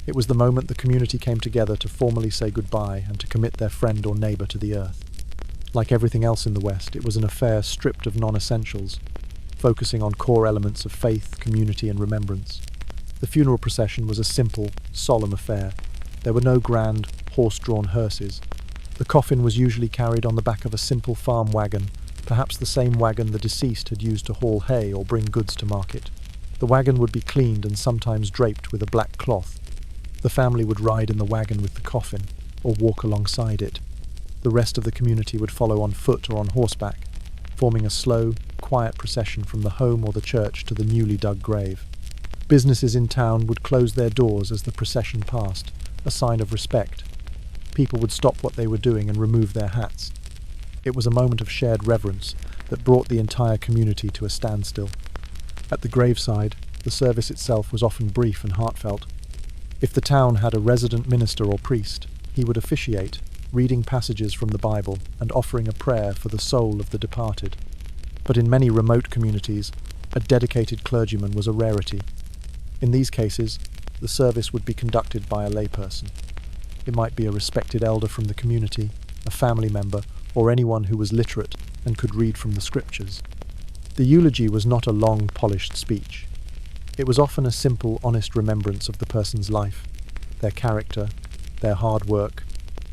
It was the moment the community came together to formally say goodbye and to commit their friend or neighbour to the earth. Like everything else in the West, it was an affair stripped of non-essentials, focusing on core elements of faith, community, and remembrance. The funeral procession was a simple, solemn affair. There were no grand, horse-drawn hearses. The coffin was usually carried on the back of a simple farm wagon, perhaps the same wagon the deceased had used to haul hay or bring goods to market. The wagon would be cleaned and sometimes draped with a black cloth. The family would ride in the wagon with the coffin, or walk alongside it. The rest of the community would follow on foot or on horseback, forming a slow, quiet procession from the home or the church to the newly dug grave. Businesses in town would close their doors as the procession passed, a sign of respect. People would stop what they were doing and remove their hats. It was a moment of shared reverence that brought the entire community to a standstill. At the graveside, the service itself was often brief and heartfelt. If the town had a resident minister or priest, he would officiate, reading passages from the Bible and offering a prayer for the soul of the departed. But in many remote communities, a dedicated clergyman was a rarity. In these cases, the service would be conducted by a layperson. It might be a respected elder from the community, a family member, or anyone who was literate and could read from the scriptures. The eulogy was not a long, polished speech. It was often a simple, honest remembrance of the person's life, their character, their hard work,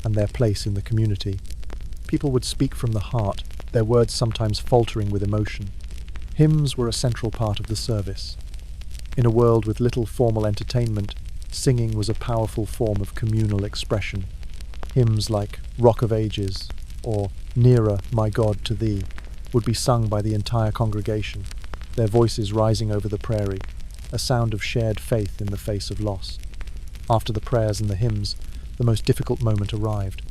and their place in the community. People would speak from the heart, their words sometimes faltering with emotion. Hymns were a central part of the service. In a world with little formal entertainment, singing was a powerful form of communal expression. Hymns like Rock of Ages or Nearer, My God, to Thee would be sung by the entire congregation, their voices rising over the prairie, a sound of shared faith in the face of loss. After the prayers and the hymns, the most difficult moment arrived.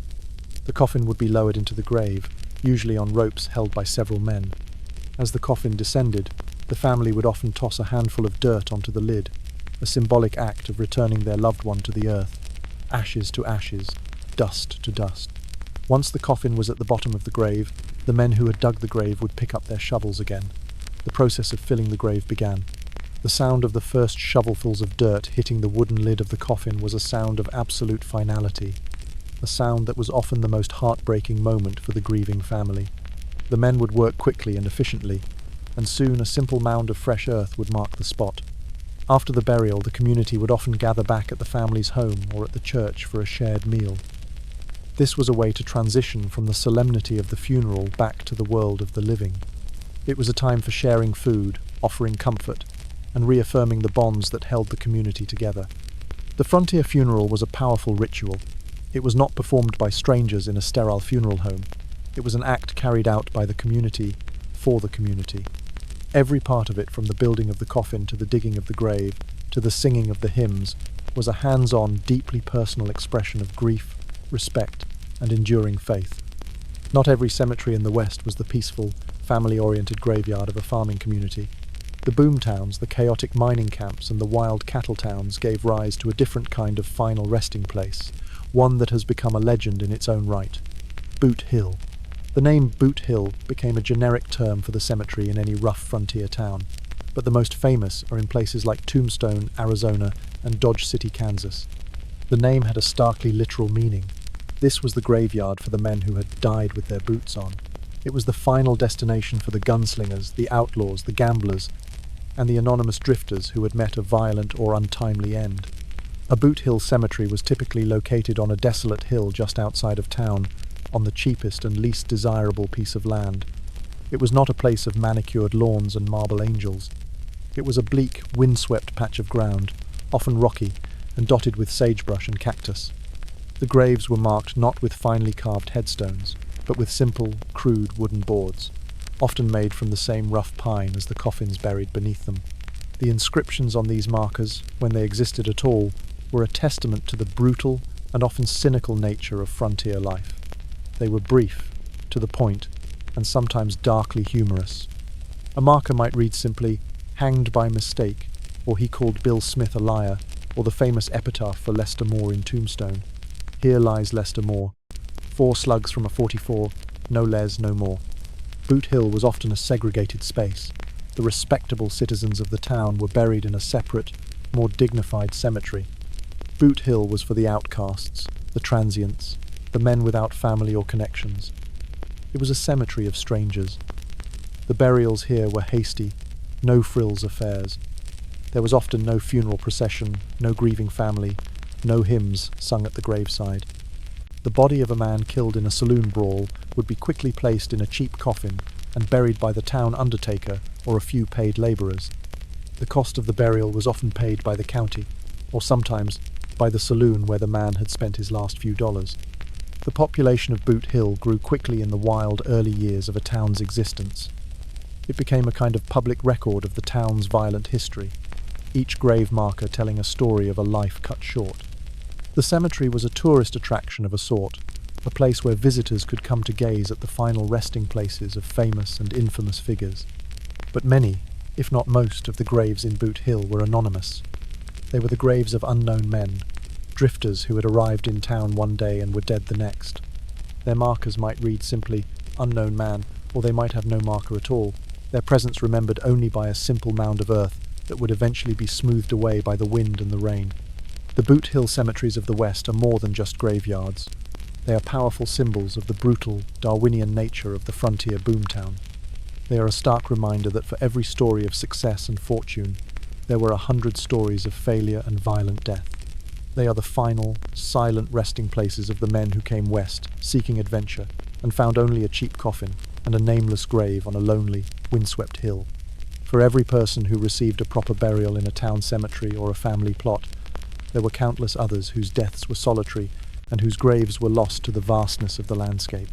The coffin would be lowered into the grave, usually on ropes held by several men. As the coffin descended, the family would often toss a handful of dirt onto the lid, a symbolic act of returning their loved one to the earth, ashes to ashes, dust to dust. Once the coffin was at the bottom of the grave, the men who had dug the grave would pick up their shovels again. The process of filling the grave began. The sound of the first shovelfuls of dirt hitting the wooden lid of the coffin was a sound of absolute finality, a sound that was often the most heartbreaking moment for the grieving family. The men would work quickly and efficiently, and soon a simple mound of fresh earth would mark the spot. After the burial, the community would often gather back at the family's home or at the church for a shared meal. This was a way to transition from the solemnity of the funeral back to the world of the living. It was a time for sharing food, offering comfort, and reaffirming the bonds that held the community together. The frontier funeral was a powerful ritual. It was not performed by strangers in a sterile funeral home. It was an act carried out by the community, for the community. Every part of it, from the building of the coffin to the digging of the grave, to the singing of the hymns, was a hands-on, deeply personal expression of grief, respect, and enduring faith. Not every cemetery in the West was the peaceful, family-oriented graveyard of a farming community. The boom towns, the chaotic mining camps, and the wild cattle towns gave rise to a different kind of final resting place, one that has become a legend in its own right. Boot Hill. The name Boot Hill became a generic term for the cemetery in any rough frontier town, but the most famous are in places like Tombstone, Arizona, and Dodge City, Kansas. The name had a starkly literal meaning. This was the graveyard for the men who had died with their boots on. It was the final destination for the gunslingers, the outlaws, the gamblers, and the anonymous drifters who had met a violent or untimely end. A Boot Hill cemetery was typically located on a desolate hill just outside of town, on the cheapest and least desirable piece of land. It was not a place of manicured lawns and marble angels. It was a bleak, windswept patch of ground, often rocky and dotted with sagebrush and cactus. The graves were marked not with finely carved headstones, but with simple, crude wooden boards, often made from the same rough pine as the coffins buried beneath them. The inscriptions on these markers, when they existed at all, were a testament to the brutal and often cynical nature of frontier life. They were brief, to the point, and sometimes darkly humorous. A marker might read simply, "Hanged by mistake," or "He called Bill Smith a liar," or the famous epitaph for Lester Moore in Tombstone. "Here lies Lester Moore. 4 slugs from a 44, no les, no more." Boot Hill was often a segregated space. The respectable citizens of the town were buried in a separate, more dignified cemetery. Boot Hill was for the outcasts, the transients, the men without family or connections. It was a cemetery of strangers. The burials here were hasty, no-frills affairs. There was often no funeral procession, no grieving family, no hymns sung at the graveside. The body of a man killed in a saloon brawl would be quickly placed in a cheap coffin and buried by the town undertaker or a few paid labourers. The cost of the burial was often paid by the county, or sometimes by the saloon where the man had spent his last few dollars. The population of Boot Hill grew quickly in the wild early years of a town's existence. It became a kind of public record of the town's violent history, each grave marker telling a story of a life cut short. The cemetery was a tourist attraction of a sort, a place where visitors could come to gaze at the final resting places of famous and infamous figures. But many, if not most, of the graves in Boot Hill were anonymous. They were the graves of unknown men, drifters who had arrived in town one day and were dead the next. Their markers might read simply, "Unknown man," or they might have no marker at all, their presence remembered only by a simple mound of earth that would eventually be smoothed away by the wind and the rain. The Boot Hill cemeteries of the West are more than just graveyards. They are powerful symbols of the brutal, Darwinian nature of the frontier boomtown. They are a stark reminder that for every story of success and fortune, there were 100 stories of failure and violent death. They are the final, silent resting places of the men who came west, seeking adventure, and found only a cheap coffin and a nameless grave on a lonely, windswept hill. For every person who received a proper burial in a town cemetery or a family plot, there were countless others whose deaths were solitary and whose graves were lost to the vastness of the landscape.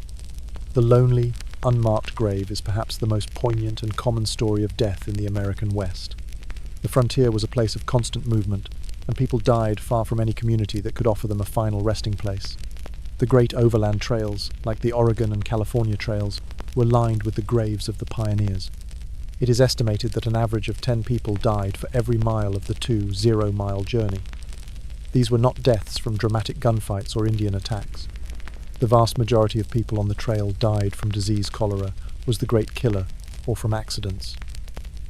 The lonely, unmarked grave is perhaps the most poignant and common story of death in the American West. The frontier was a place of constant movement, and people died far from any community that could offer them a final resting place. The great overland trails, like the Oregon and California trails, were lined with the graves of the pioneers. It is estimated that an average of 10 people died for every mile of the 2 zero-mile journey. These were not deaths from dramatic gunfights or Indian attacks. The vast majority of people on the trail died from disease cholera, was the great killer, or from accidents.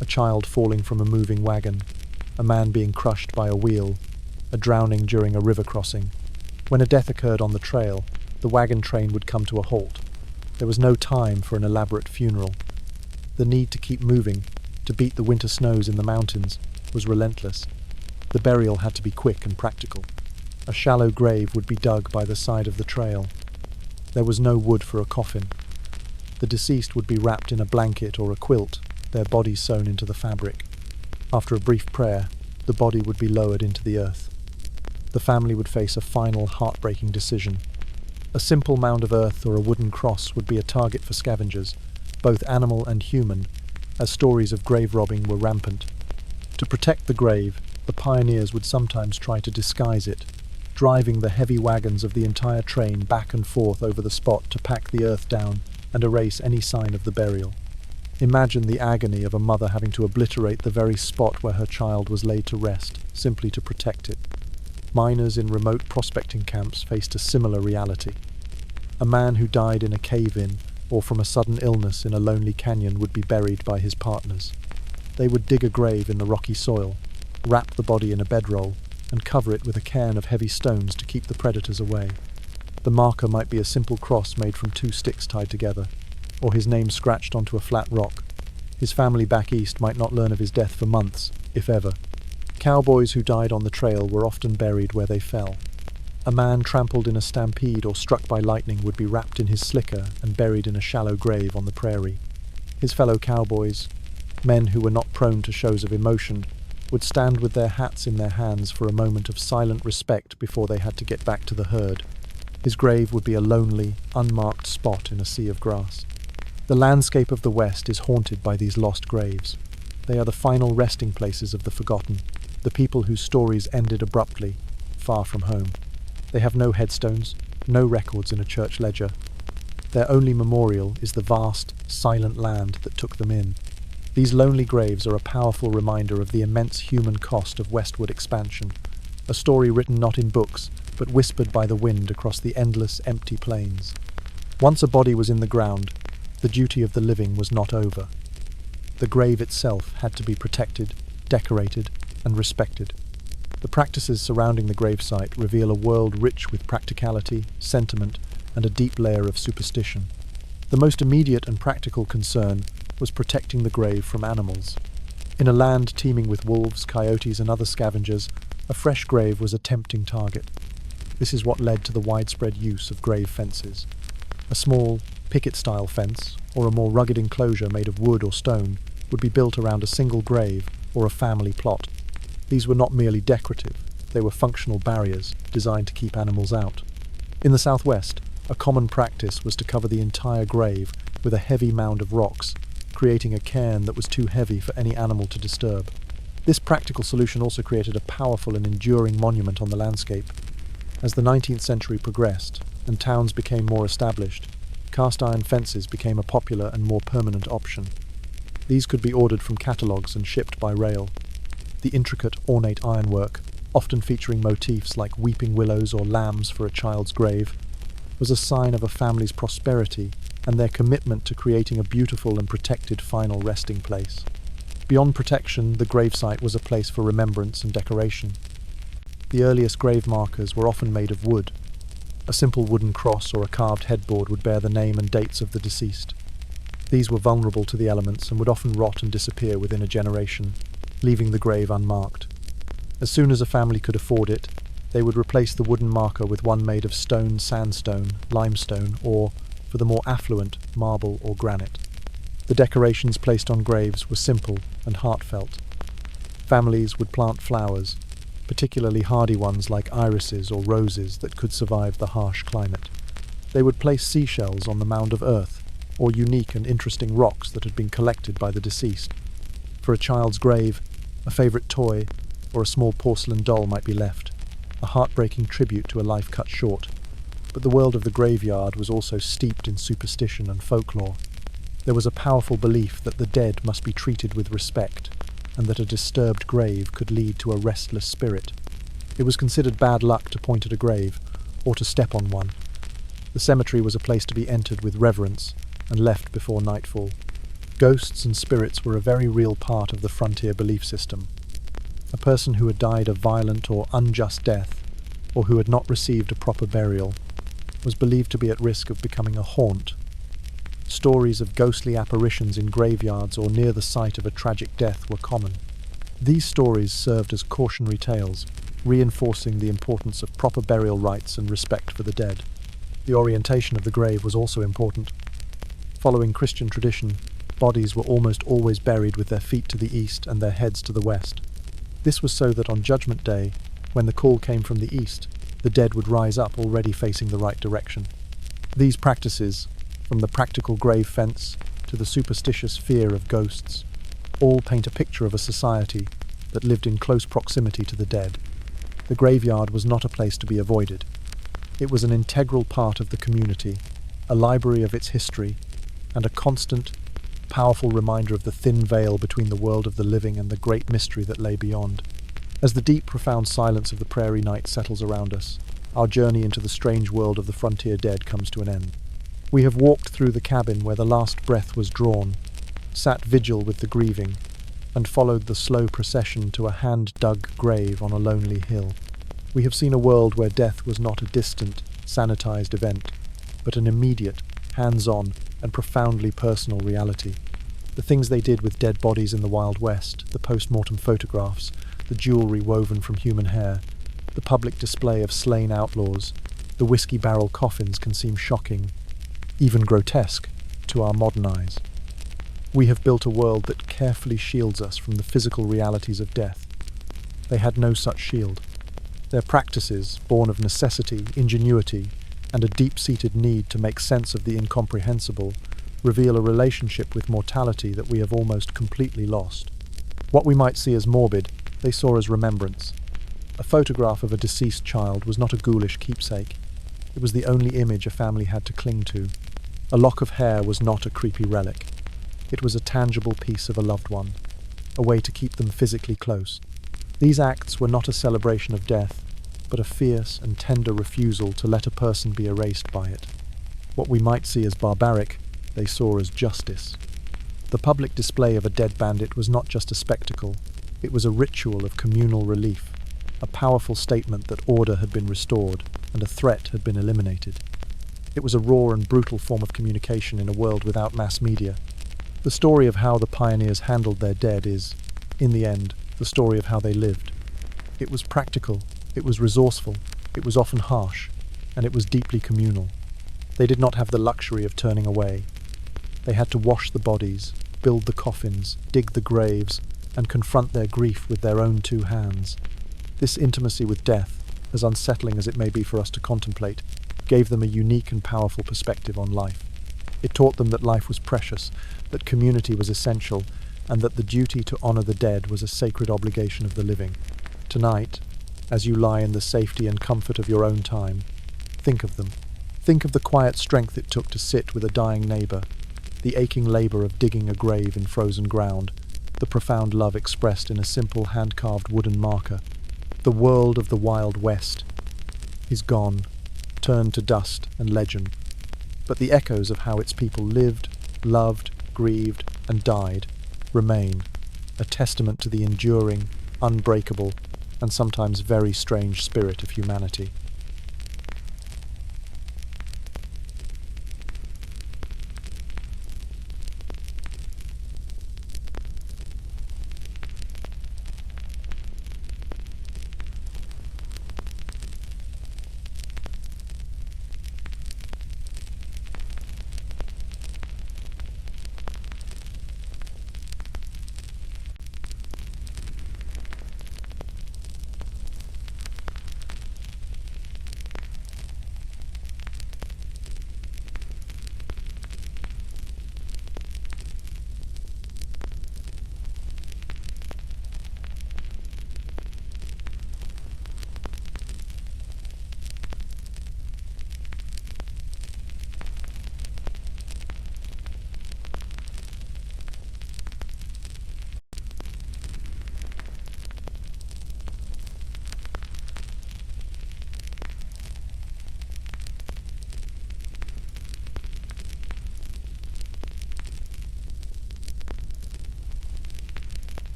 A child falling from a moving wagon, a man being crushed by a wheel, a drowning during a river crossing. When a death occurred on the trail, the wagon train would come to a halt. There was no time for an elaborate funeral. The need to keep moving, to beat the winter snows in the mountains, was relentless. The burial had to be quick and practical. A shallow grave would be dug by the side of the trail. There was no wood for a coffin. The deceased would be wrapped in a blanket or a quilt, their bodies sewn into the fabric. After a brief prayer, the body would be lowered into the earth. The family would face a final, heartbreaking decision. A simple mound of earth or a wooden cross would be a target for scavengers, both animal and human, as stories of grave robbing were rampant. To protect the grave, the pioneers would sometimes try to disguise it, driving the heavy wagons of the entire train back and forth over the spot to pack the earth down and erase any sign of the burial. Imagine the agony of a mother having to obliterate the very spot where her child was laid to rest, simply to protect it. Miners in remote prospecting camps faced a similar reality. A man who died in a cave-in or from a sudden illness in a lonely canyon would be buried by his partners. They would dig a grave in the rocky soil, wrap the body in a bedroll, and cover it with a cairn of heavy stones to keep the predators away. The marker might be a simple cross made from 2 sticks tied together, or his name scratched onto a flat rock. His family back east might not learn of his death for months, if ever. Cowboys who died on the trail were often buried where they fell. A man trampled in a stampede or struck by lightning would be wrapped in his slicker and buried in a shallow grave on the prairie. His fellow cowboys, men who were not prone to shows of emotion, would stand with their hats in their hands for a moment of silent respect before they had to get back to the herd. His grave would be a lonely, unmarked spot in a sea of grass. The landscape of the West is haunted by these lost graves. They are the final resting places of the forgotten, the people whose stories ended abruptly, far from home. They have no headstones, no records in a church ledger. Their only memorial is the vast, silent land that took them in. These lonely graves are a powerful reminder of the immense human cost of westward expansion, a story written not in books, but whispered by the wind across the endless, empty plains. Once a body was in the ground, the duty of the living was not over. The grave itself had to be protected, decorated, and respected. The practices surrounding the gravesite reveal a world rich with practicality, sentiment, and a deep layer of superstition. The most immediate and practical concern was protecting the grave from animals. In a land teeming with wolves, coyotes, and other scavengers, a fresh grave was a tempting target. This is what led to the widespread use of grave fences. A small, picket-style fence, or a more rugged enclosure made of wood or stone, would be built around a single grave or a family plot. These were not merely decorative, they were functional barriers designed to keep animals out. In the southwest, a common practice was to cover the entire grave with a heavy mound of rocks, creating a cairn that was too heavy for any animal to disturb. This practical solution also created a powerful and enduring monument on the landscape. As the 19th century progressed and towns became more established, cast iron fences became a popular and more permanent option. These could be ordered from catalogues and shipped by rail. The intricate, ornate ironwork, often featuring motifs like weeping willows or lambs for a child's grave, was a sign of a family's prosperity and their commitment to creating a beautiful and protected final resting place. Beyond protection, the gravesite was a place for remembrance and decoration. The earliest grave markers were often made of wood. A simple wooden cross or a carved headboard would bear the name and dates of the deceased. These were vulnerable to the elements and would often rot and disappear within a generation, leaving the grave unmarked. As soon as a family could afford it, they would replace the wooden marker with one made of stone, sandstone, limestone, or, for the more affluent, marble or granite. The decorations placed on graves were simple and heartfelt. Families would plant flowers, particularly hardy ones like irises or roses that could survive the harsh climate. They would place seashells on the mound of earth, or unique and interesting rocks that had been collected by the deceased. For a child's grave, a favourite toy or a small porcelain doll might be left, a heartbreaking tribute to a life cut short. But the world of the graveyard was also steeped in superstition and folklore. There was a powerful belief that the dead must be treated with respect, and that a disturbed grave could lead to a restless spirit. It was considered bad luck to point at a grave, or to step on one. The cemetery was a place to be entered with reverence, and left before nightfall. Ghosts and spirits were a very real part of the frontier belief system. A person who had died a violent or unjust death, or who had not received a proper burial, was believed to be at risk of becoming a haunt. Stories of ghostly apparitions in graveyards or near the site of a tragic death were common. These stories served as cautionary tales, reinforcing the importance of proper burial rites and respect for the dead. The orientation of the grave was also important. Following Christian tradition, bodies were almost always buried with their feet to the east and their heads to the west. This was so that on Judgment Day, when the call came from the east, the dead would rise up already facing the right direction. These practices, from the practical grave fence to the superstitious fear of ghosts, all paint a picture of a society that lived in close proximity to the dead. The graveyard was not a place to be avoided. It was an integral part of the community, a library of its history, and a constant, powerful reminder of the thin veil between the world of the living and the great mystery that lay beyond. As the deep, profound silence of the prairie night settles around us, our journey into the strange world of the frontier dead comes to an end. We have walked through the cabin where the last breath was drawn, sat vigil with the grieving, and followed the slow procession to a hand-dug grave on a lonely hill. We have seen a world where death was not a distant, sanitized event, but an immediate, hands-on, and profoundly personal reality. The things they did with dead bodies in the Wild West, the post-mortem photographs, the jewellery woven from human hair, the public display of slain outlaws, the whiskey barrel coffins can seem shocking, even grotesque, to our modern eyes. We have built a world that carefully shields us from the physical realities of death. They had no such shield. Their practices, born of necessity, ingenuity, and a deep-seated need to make sense of the incomprehensible, reveal a relationship with mortality that we have almost completely lost. What we might see as morbid, they saw as remembrance. A photograph of a deceased child was not a ghoulish keepsake. It was the only image a family had to cling to. A lock of hair was not a creepy relic. It was a tangible piece of a loved one, a way to keep them physically close. These acts were not a celebration of death, but a fierce and tender refusal to let a person be erased by it. What we might see as barbaric, they saw as justice. The public display of a dead bandit was not just a spectacle, it was a ritual of communal relief, a powerful statement that order had been restored and a threat had been eliminated. It was a raw and brutal form of communication in a world without mass media. The story of how the pioneers handled their dead is, in the end, the story of how they lived. It was practical, it was resourceful, it was often harsh, and it was deeply communal. They did not have the luxury of turning away. They had to wash the bodies, build the coffins, dig the graves, and confront their grief with their own two hands. This intimacy with death, as unsettling as it may be for us to contemplate, gave them a unique and powerful perspective on life. It taught them that life was precious, that community was essential, and that the duty to honor the dead was a sacred obligation of the living. Tonight, as you lie in the safety and comfort of your own time, think of them. Think of the quiet strength it took to sit with a dying neighbor, the aching labor of digging a grave in frozen ground, the profound love expressed in a simple hand-carved wooden marker. The world of the Wild West is gone, turned to dust and legend, but the echoes of how its people lived, loved, grieved, and died remain, a testament to the enduring, unbreakable, and sometimes very strange spirit of humanity.